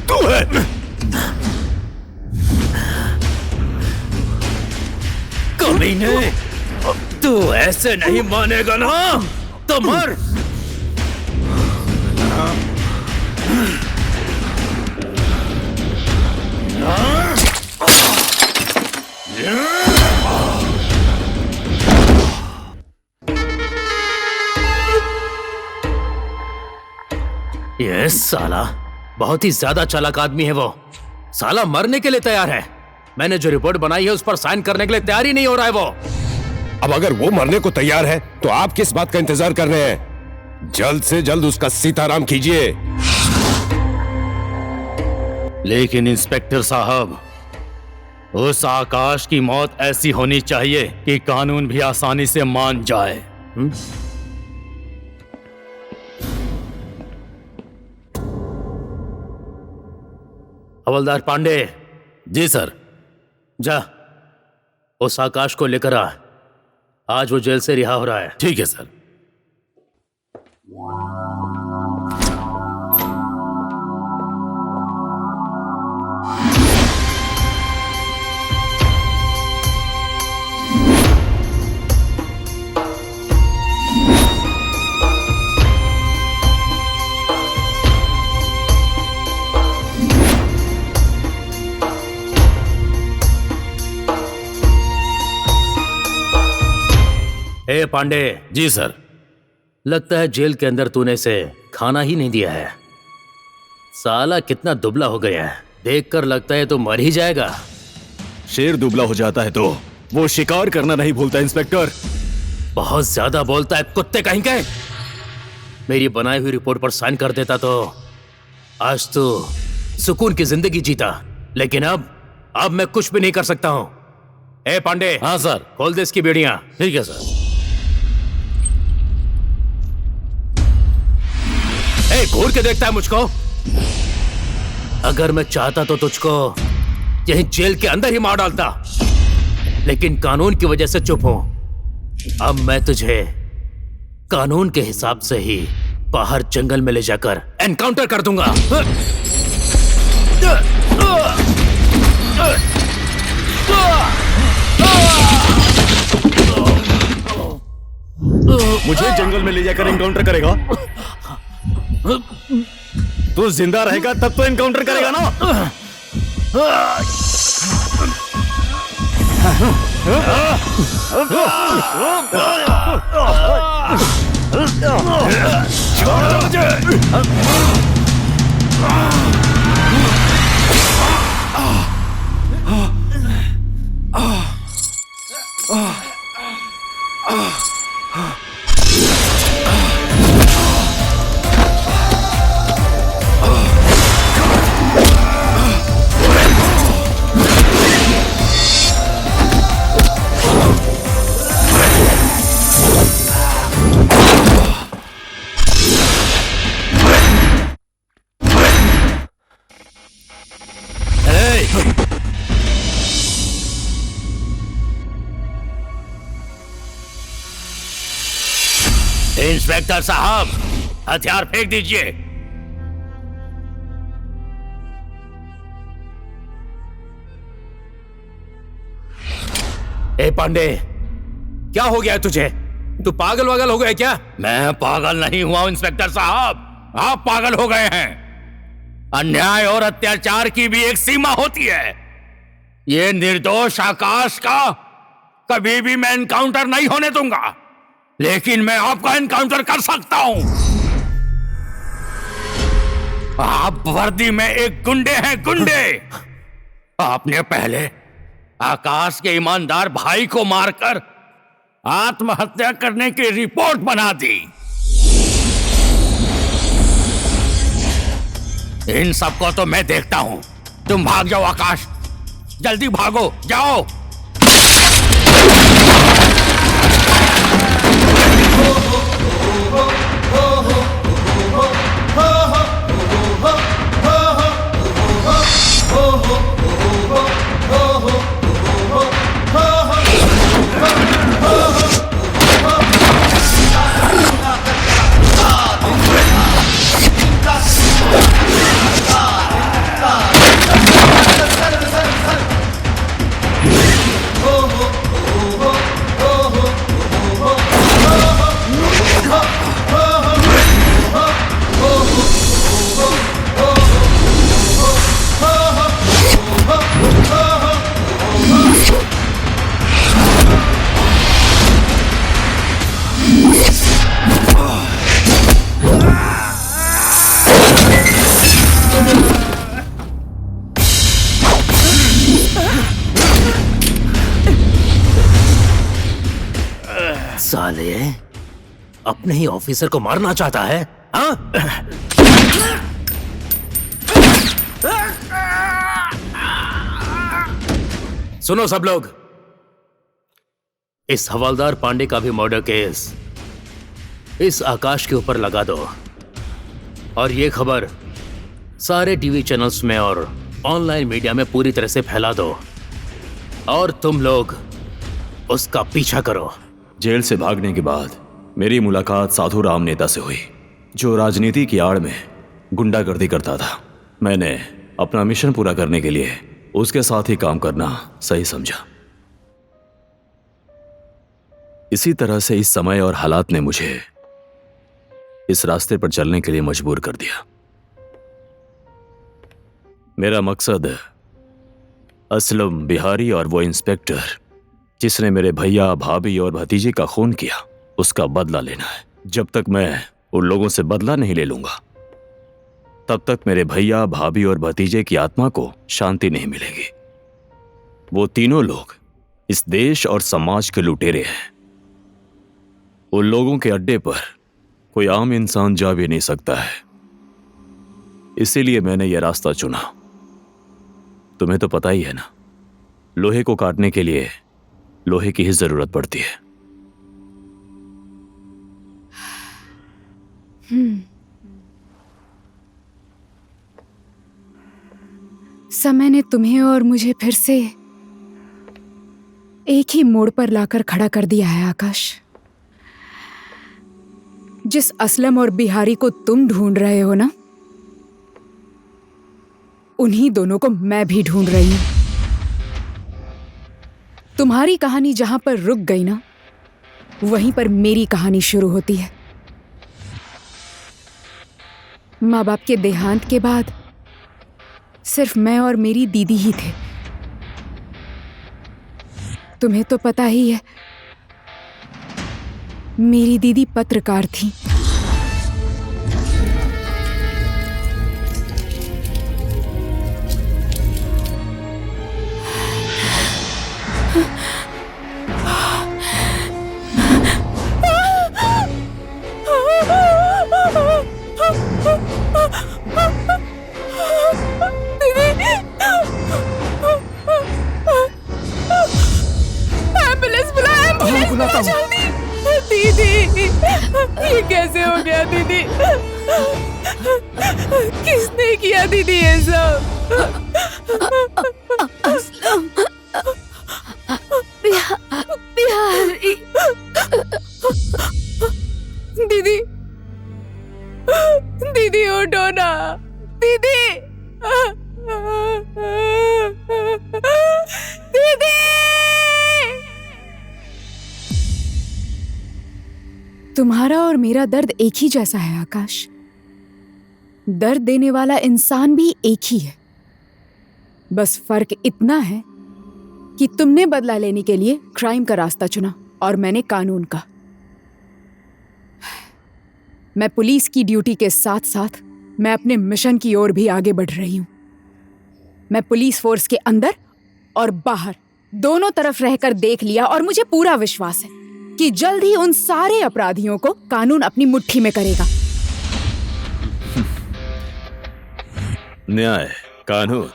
तू है। कमीने, तू ऐसे नहीं मानेगा ना, तो मर। ये साला बहुत ही ज्यादा चालाक आदमी है। वो साला मरने के लिए तैयार है। मैंने जो रिपोर्ट बनाई है उस पर साइन करने के लिए तैयार ही नहीं हो रहा है वो। अब अगर वो मरने को तैयार है तो आप किस बात का इंतजार कर रहे हैं? जल्द से जल्द उसका सीताराम कीजिए। लेकिन इंस्पेक्टर साहब, उस आकाश की मौत ऐसी होनी चाहिए कि कानून भी आसानी से मान जाए। हवलदार पांडे। जी सर। जा, उस आकाश को लेकर आ। आज वो जेल से रिहा हो रहा है। ठीक है सर। हे पांडे। जी सर। लगता है जेल के अंदर तूने इसे खाना ही नहीं दिया है। साला कितना दुबला हो गया है, देखकर लगता है तो मर ही जाएगा। शेर दुबला हो जाता है तो वो शिकार करना नहीं भूलता इंस्पेक्टर। बहुत ज्यादा बोलता है कुत्ते कहीं के। मेरी बनाई हुई रिपोर्ट पर साइन कर देता तो आज तो सुकून की जिंदगी जीता, लेकिन अब मैं कुछ भी नहीं कर सकता हूं। ए पांडे। हाँ सर। खोल दे इसकी बेड़ियां। ठीक है सर। ए, घूर के देखता है मुझको। अगर मैं चाहता तो तुझको यहीं जेल के अंदर ही मार डालता, लेकिन कानून की वजह से चुप हूं। अब मैं तुझे कानून के हिसाब से ही बाहर जंगल में ले जाकर एनकाउंटर कर दूंगा। मुझे जंगल में ले जाकर एनकाउंटर करेगा? तू जिंदा रहेगा तब तो एनकाउंटर करेगा ना? छोड़ मुझे। इंस्पेक्टर साहब, हथियार फेंक दीजिए। ए पांडे, क्या हो गया है तुझे? तू पागल वागल हो गया क्या? मैं पागल नहीं हुआ इंस्पेक्टर साहब, आप पागल हो गए हैं। अन्याय और अत्याचार की भी एक सीमा होती है। ये निर्दोष आकाश का कभी भी मैं एनकाउंटर नहीं होने दूंगा, लेकिन मैं आपका एनकाउंटर कर सकता हूं। आप वर्दी में एक गुंडे हैं, गुंडे। आपने पहले आकाश के ईमानदार भाई को मारकर आत्महत्या करने की रिपोर्ट बना दी। इन सबको तो मैं देखता हूं। तुम भाग जाओ आकाश, जल्दी भागो, जाओ। साले, अपने ही ऑफिसर को मारना चाहता है, हाँ? सुनो सब लोग, इस हवलदार पांडे का भी मर्डर केस इस आकाश के ऊपर लगा दो, और ये खबर सारे टीवी चैनल्स में और ऑनलाइन मीडिया में पूरी तरह से फैला दो, और तुम लोग उसका पीछा करो। जेल से भागने के बाद मेरी मुलाकात साधु राम नेता से हुई, जो राजनीति की आड़ में गुंडागर्दी करता था। मैंने अपना मिशन पूरा करने के लिए उसके साथ ही काम करना सही समझा। इसी तरह से इस समय और हालात ने मुझे इस रास्ते पर चलने के लिए मजबूर कर दिया। मेरा मकसद असलम बिहारी और वो इंस्पेक्टर जिसने मेरे भैया, भाभी और भतीजे का खून किया, उसका बदला लेना है। जब तक मैं उन लोगों से बदला नहीं ले लूंगा, तब तक मेरे भैया, भाभी और भतीजे की आत्मा को शांति नहीं मिलेगी। वो तीनों लोग इस देश और समाज के लुटेरे हैं। उन लोगों के अड्डे पर कोई आम इंसान जा भी नहीं सकता है। इसीलिए मैंने यह रास्ता चुना। तुम्हें तो पता ही है ना, लोहे को काटने के लिए लोहे की ही जरूरत पड़ती है। समय ने तुम्हें और मुझे फिर से एक ही मोड़ पर लाकर खड़ा कर दिया है आकाश। जिस असलम और बिहारी को तुम ढूंढ रहे हो ना, उन्हीं दोनों को मैं भी ढूंढ रही हूं। तुम्हारी कहानी जहां पर रुक गई ना, वहीं पर मेरी कहानी शुरू होती है। माँ बाप के देहांत के बाद सिर्फ मैं और मेरी दीदी ही थे। तुम्हें तो पता ही है, मेरी दीदी पत्रकार थी। दीदी, ये कैसे हो गया दीदी? किसने किया दीदी ये सब? असलम, बिहारी। दीदी, दीदी उठो ना, दीदी, दीदी। तुम्हारा और मेरा दर्द एक ही जैसा है आकाश। दर्द देने वाला इंसान भी एक ही है। बस फर्क इतना है कि तुमने बदला लेने के लिए क्राइम का रास्ता चुना और मैंने कानून का। मैं पुलिस की ड्यूटी के साथ साथ मैं अपने मिशन की ओर भी आगे बढ़ रही हूं। मैं पुलिस फोर्स के अंदर और बाहर दोनों तरफ रहकर देख लिया और मुझे पूरा विश्वास है कि जल्द ही उन सारे अपराधियों को कानून अपनी मुट्ठी में करेगा। न्याय, कानून।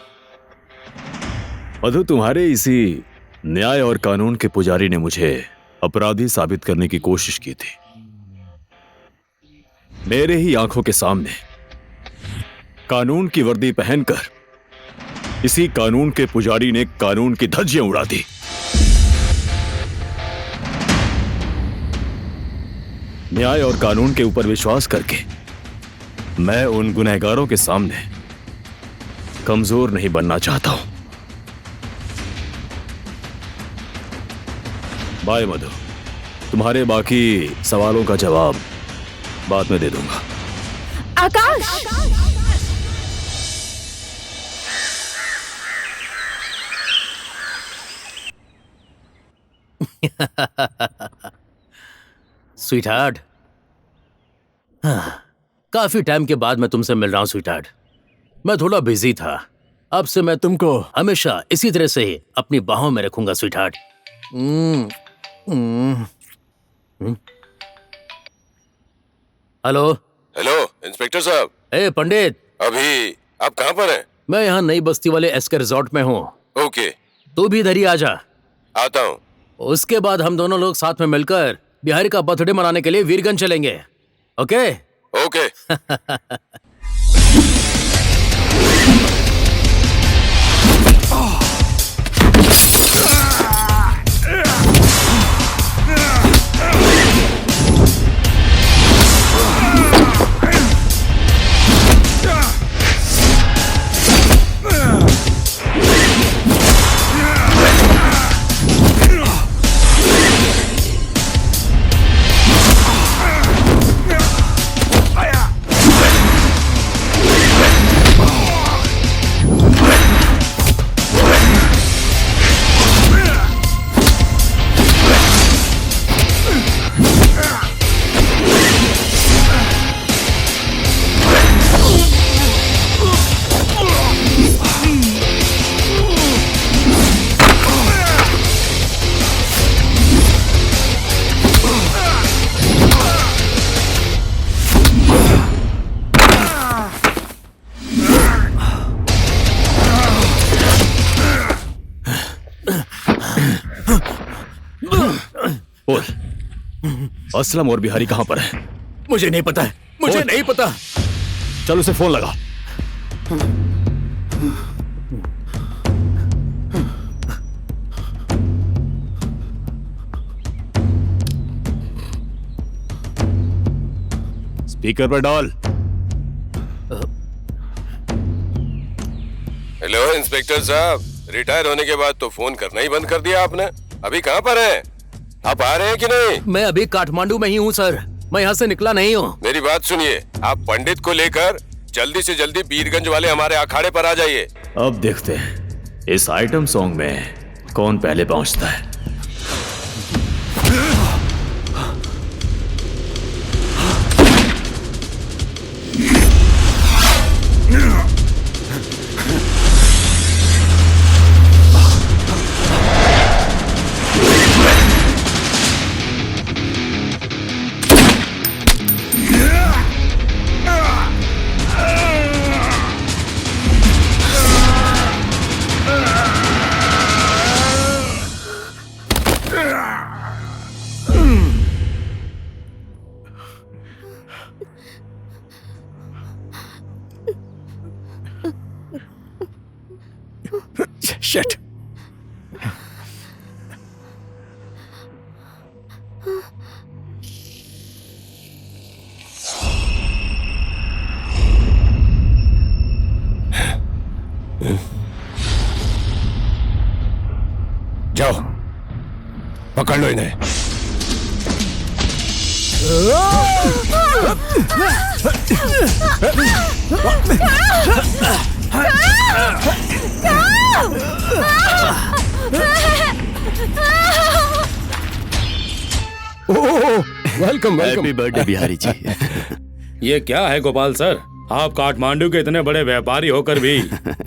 मधु, तुम्हारे इसी न्याय और कानून के पुजारी ने मुझे अपराधी साबित करने की कोशिश की थी। मेरे ही आंखों के सामने कानून की वर्दी पहनकर इसी कानून के पुजारी ने कानून की धज्जियां उड़ा दी। न्याय और कानून के ऊपर विश्वास करके मैं उन गुनहगारों के सामने कमजोर नहीं बनना चाहता हूं। बाय मधु, तुम्हारे बाकी सवालों का जवाब बाद में दे दूंगा। आकाश! स्वीटहार्ट, काफी टाइम के बाद मैं तुमसे मिल रहा हूं स्वीटहार्ट। मैं थोड़ा बिजी था। अब से मैं तुमको हमेशा इसी तरह से ही अपनी बाहों में रखूंगा स्वीटहार्ट। हेलो हेलो इंस्पेक्टर साहब। ए पंडित, अभी आप कहाँ पर हैं? मैं यहाँ नई बस्ती वाले एसके रिजॉर्ट में हूँ। ओके, तू भी इधर ही आ जा। आता हूँ। उसके बाद हम दोनों लोग साथ में मिलकर बिहारी का बर्थडे मनाने के लिए वीरगंज चलेंगे। ओके? ओके। बोल, असलम और बिहारी कहां पर है? मुझे नहीं पता है, मुझे नहीं पता। चल उसे फोन लगा। स्पीकर पर डाल। हेलो इंस्पेक्टर साहब, रिटायर होने के बाद तो फोन करना ही बंद कर दिया आपने। अभी कहाँ पर हैं? आप आ रहे हैं कि नहीं? मैं अभी काठमांडू में ही हूँ सर, मैं यहाँ से निकला नहीं हूँ। मेरी बात सुनिए, आप पंडित को लेकर जल्दी से जल्दी पीरगंज वाले हमारे अखाड़े पर आ जाइए। अब देखते हैं इस आइटम सॉन्ग में कौन पहले पहुंचता है। Shit. जाओ, पकड़ लो इन्हें। Welcome happy birthday Bihari ji. ये क्या है गोपाल सर, आप काठमांडू के इतने बड़े व्यापारी होकर भी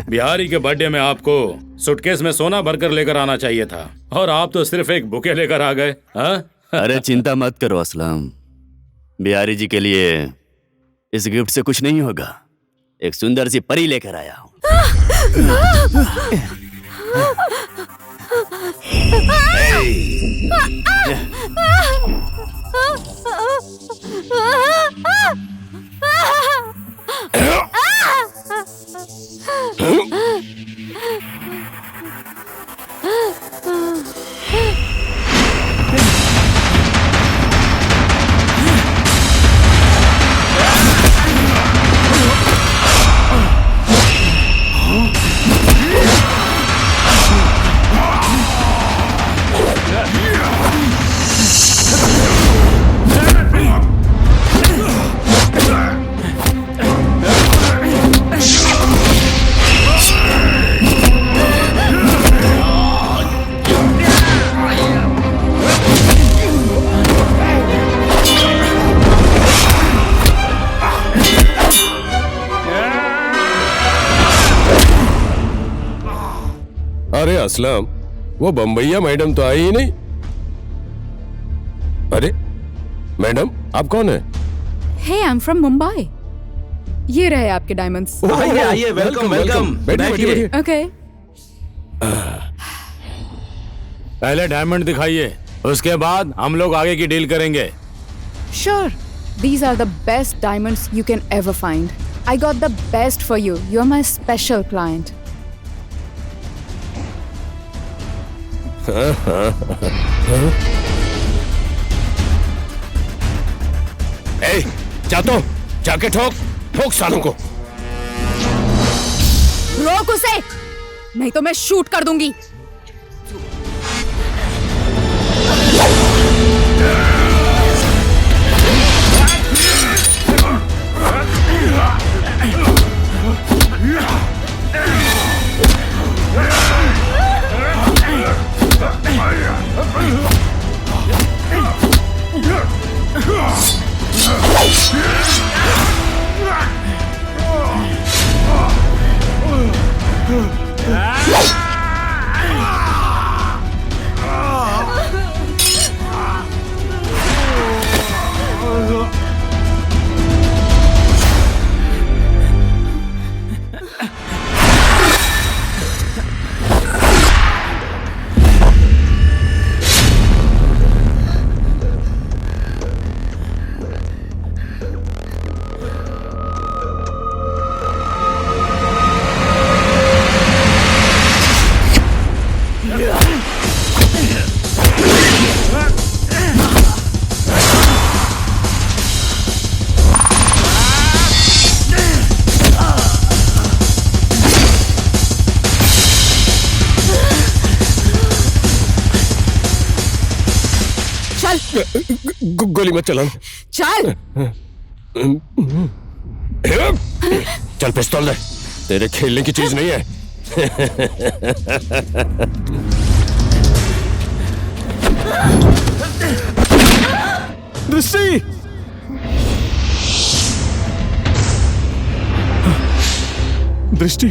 बिहारी के बर्थडे में आपको सूटकेस में सोना भरकर लेकर आना चाहिए था, और आप तो सिर्फ एक बुके लेकर आ गए। अरे चिंता मत करो असलम, बिहारी जी के लिए इस गिफ्ट से कुछ नहीं होगा। एक सुंदर सी परी लेकर आया हूँ। अरे असलम, वो बम्बैया मैडम तो आई ही नहीं। अरे मैडम, आप कौन है? हे, आई एम फ्रॉम मुंबई। ये रहे आपके डायमंड्स। आइए आइए, वेलकम वेलकम, बैठिए। ओके। पहले डायमंड दिखाइए, उसके बाद हम लोग आगे की डील करेंगे। Sure. These are the best diamonds you can ever find. I got the best for you. You're my special client. ए, जा तो, जाके ठोक ठोक सालों को। रोक उसे, नहीं तो मैं शूट कर दूंगी। चल गोली मत चलाना। चल। चल पिस्तौल दे, तेरे खेलने की चीज नहीं है। दृष्टि, दृष्टि,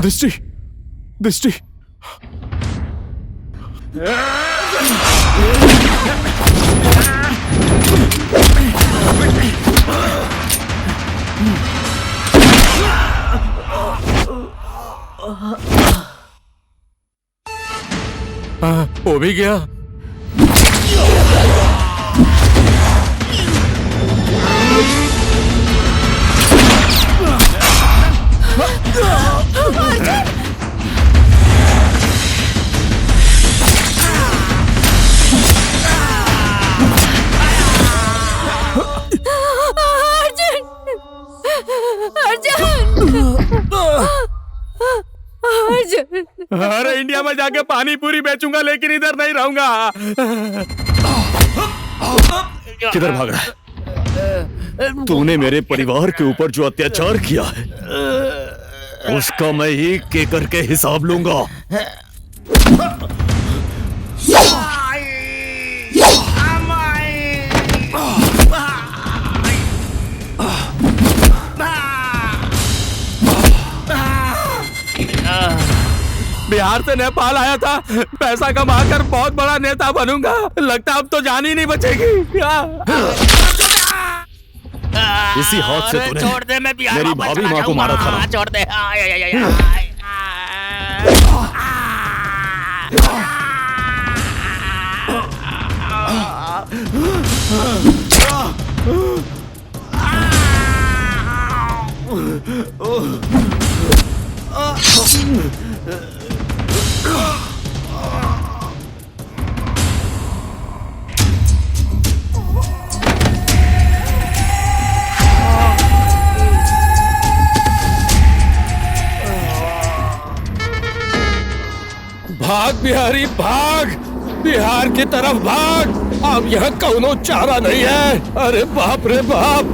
दृष्टि, दृष्टि, हो भी गया। अरे इंडिया में जाके पानी पूरी बेचूंगा, लेकिन इधर नहीं रहूंगा। किधर भाग रहा है? तूने मेरे परिवार के ऊपर जो अत्याचार किया है, उसका मैं एक एक करके हिसाब लूंगा। बिहार से नेपाल आया था, पैसा कमाकर बहुत बड़ा नेता बनूंगा। लगता अब तो जान ही नहीं बचेगी। इसी हाथ से तूने छोड़ दे, मैं बिहार मेरी वापस भाभी चला माँ को मारा था ना? छोड़ दे। भाग बिहारी भाग, बिहार की तरफ भाग। अब यहाँ कौनो चारा नहीं है। अरे बाप रे बाप।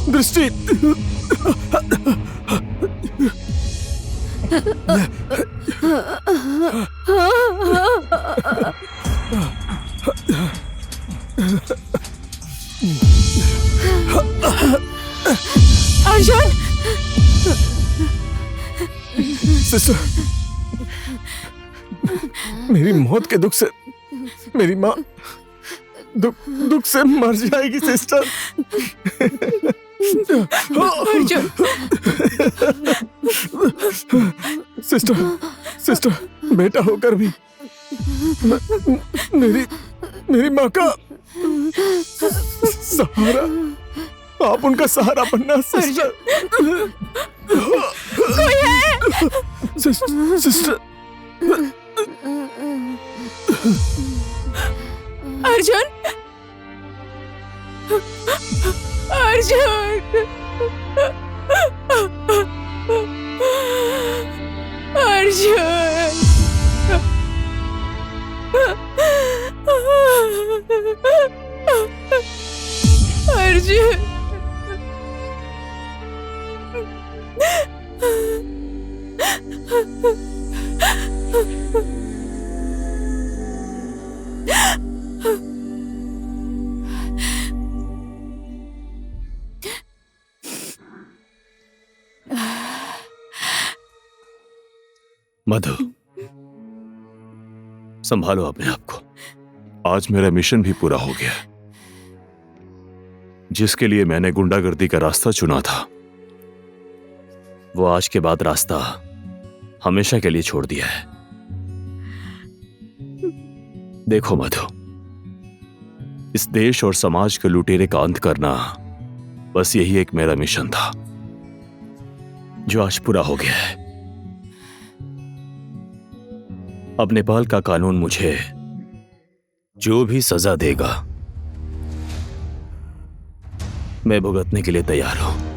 दृष्टि, अर्जुन, सिस्टर, मेरी मौत के दुख से मेरी माँ दुख से मर जाएगी सिस्टर। अर्जुन, सिस्टर, बेटा होकर भी मेरी माँ का सहारा, आप उनका सहारा बनना सिस्टर। कोई है? सिस्टर, अर्जुन, अर्जुन, अर्जुन, अर्जुन, मधु, संभालो अपने आप को। आज मेरा मिशन भी पूरा हो गया। जिसके लिए मैंने गुंडागर्दी का रास्ता चुना था, वो आज के बाद रास्ता हमेशा के लिए छोड़ दिया है। देखो मधु, इस देश और समाज के लुटेरे का अंत करना, बस यही एक मेरा मिशन था जो आज पूरा हो गया है। अब नेपाल का कानून मुझे जो भी सजा देगा मैं भुगतने के लिए तैयार हूं।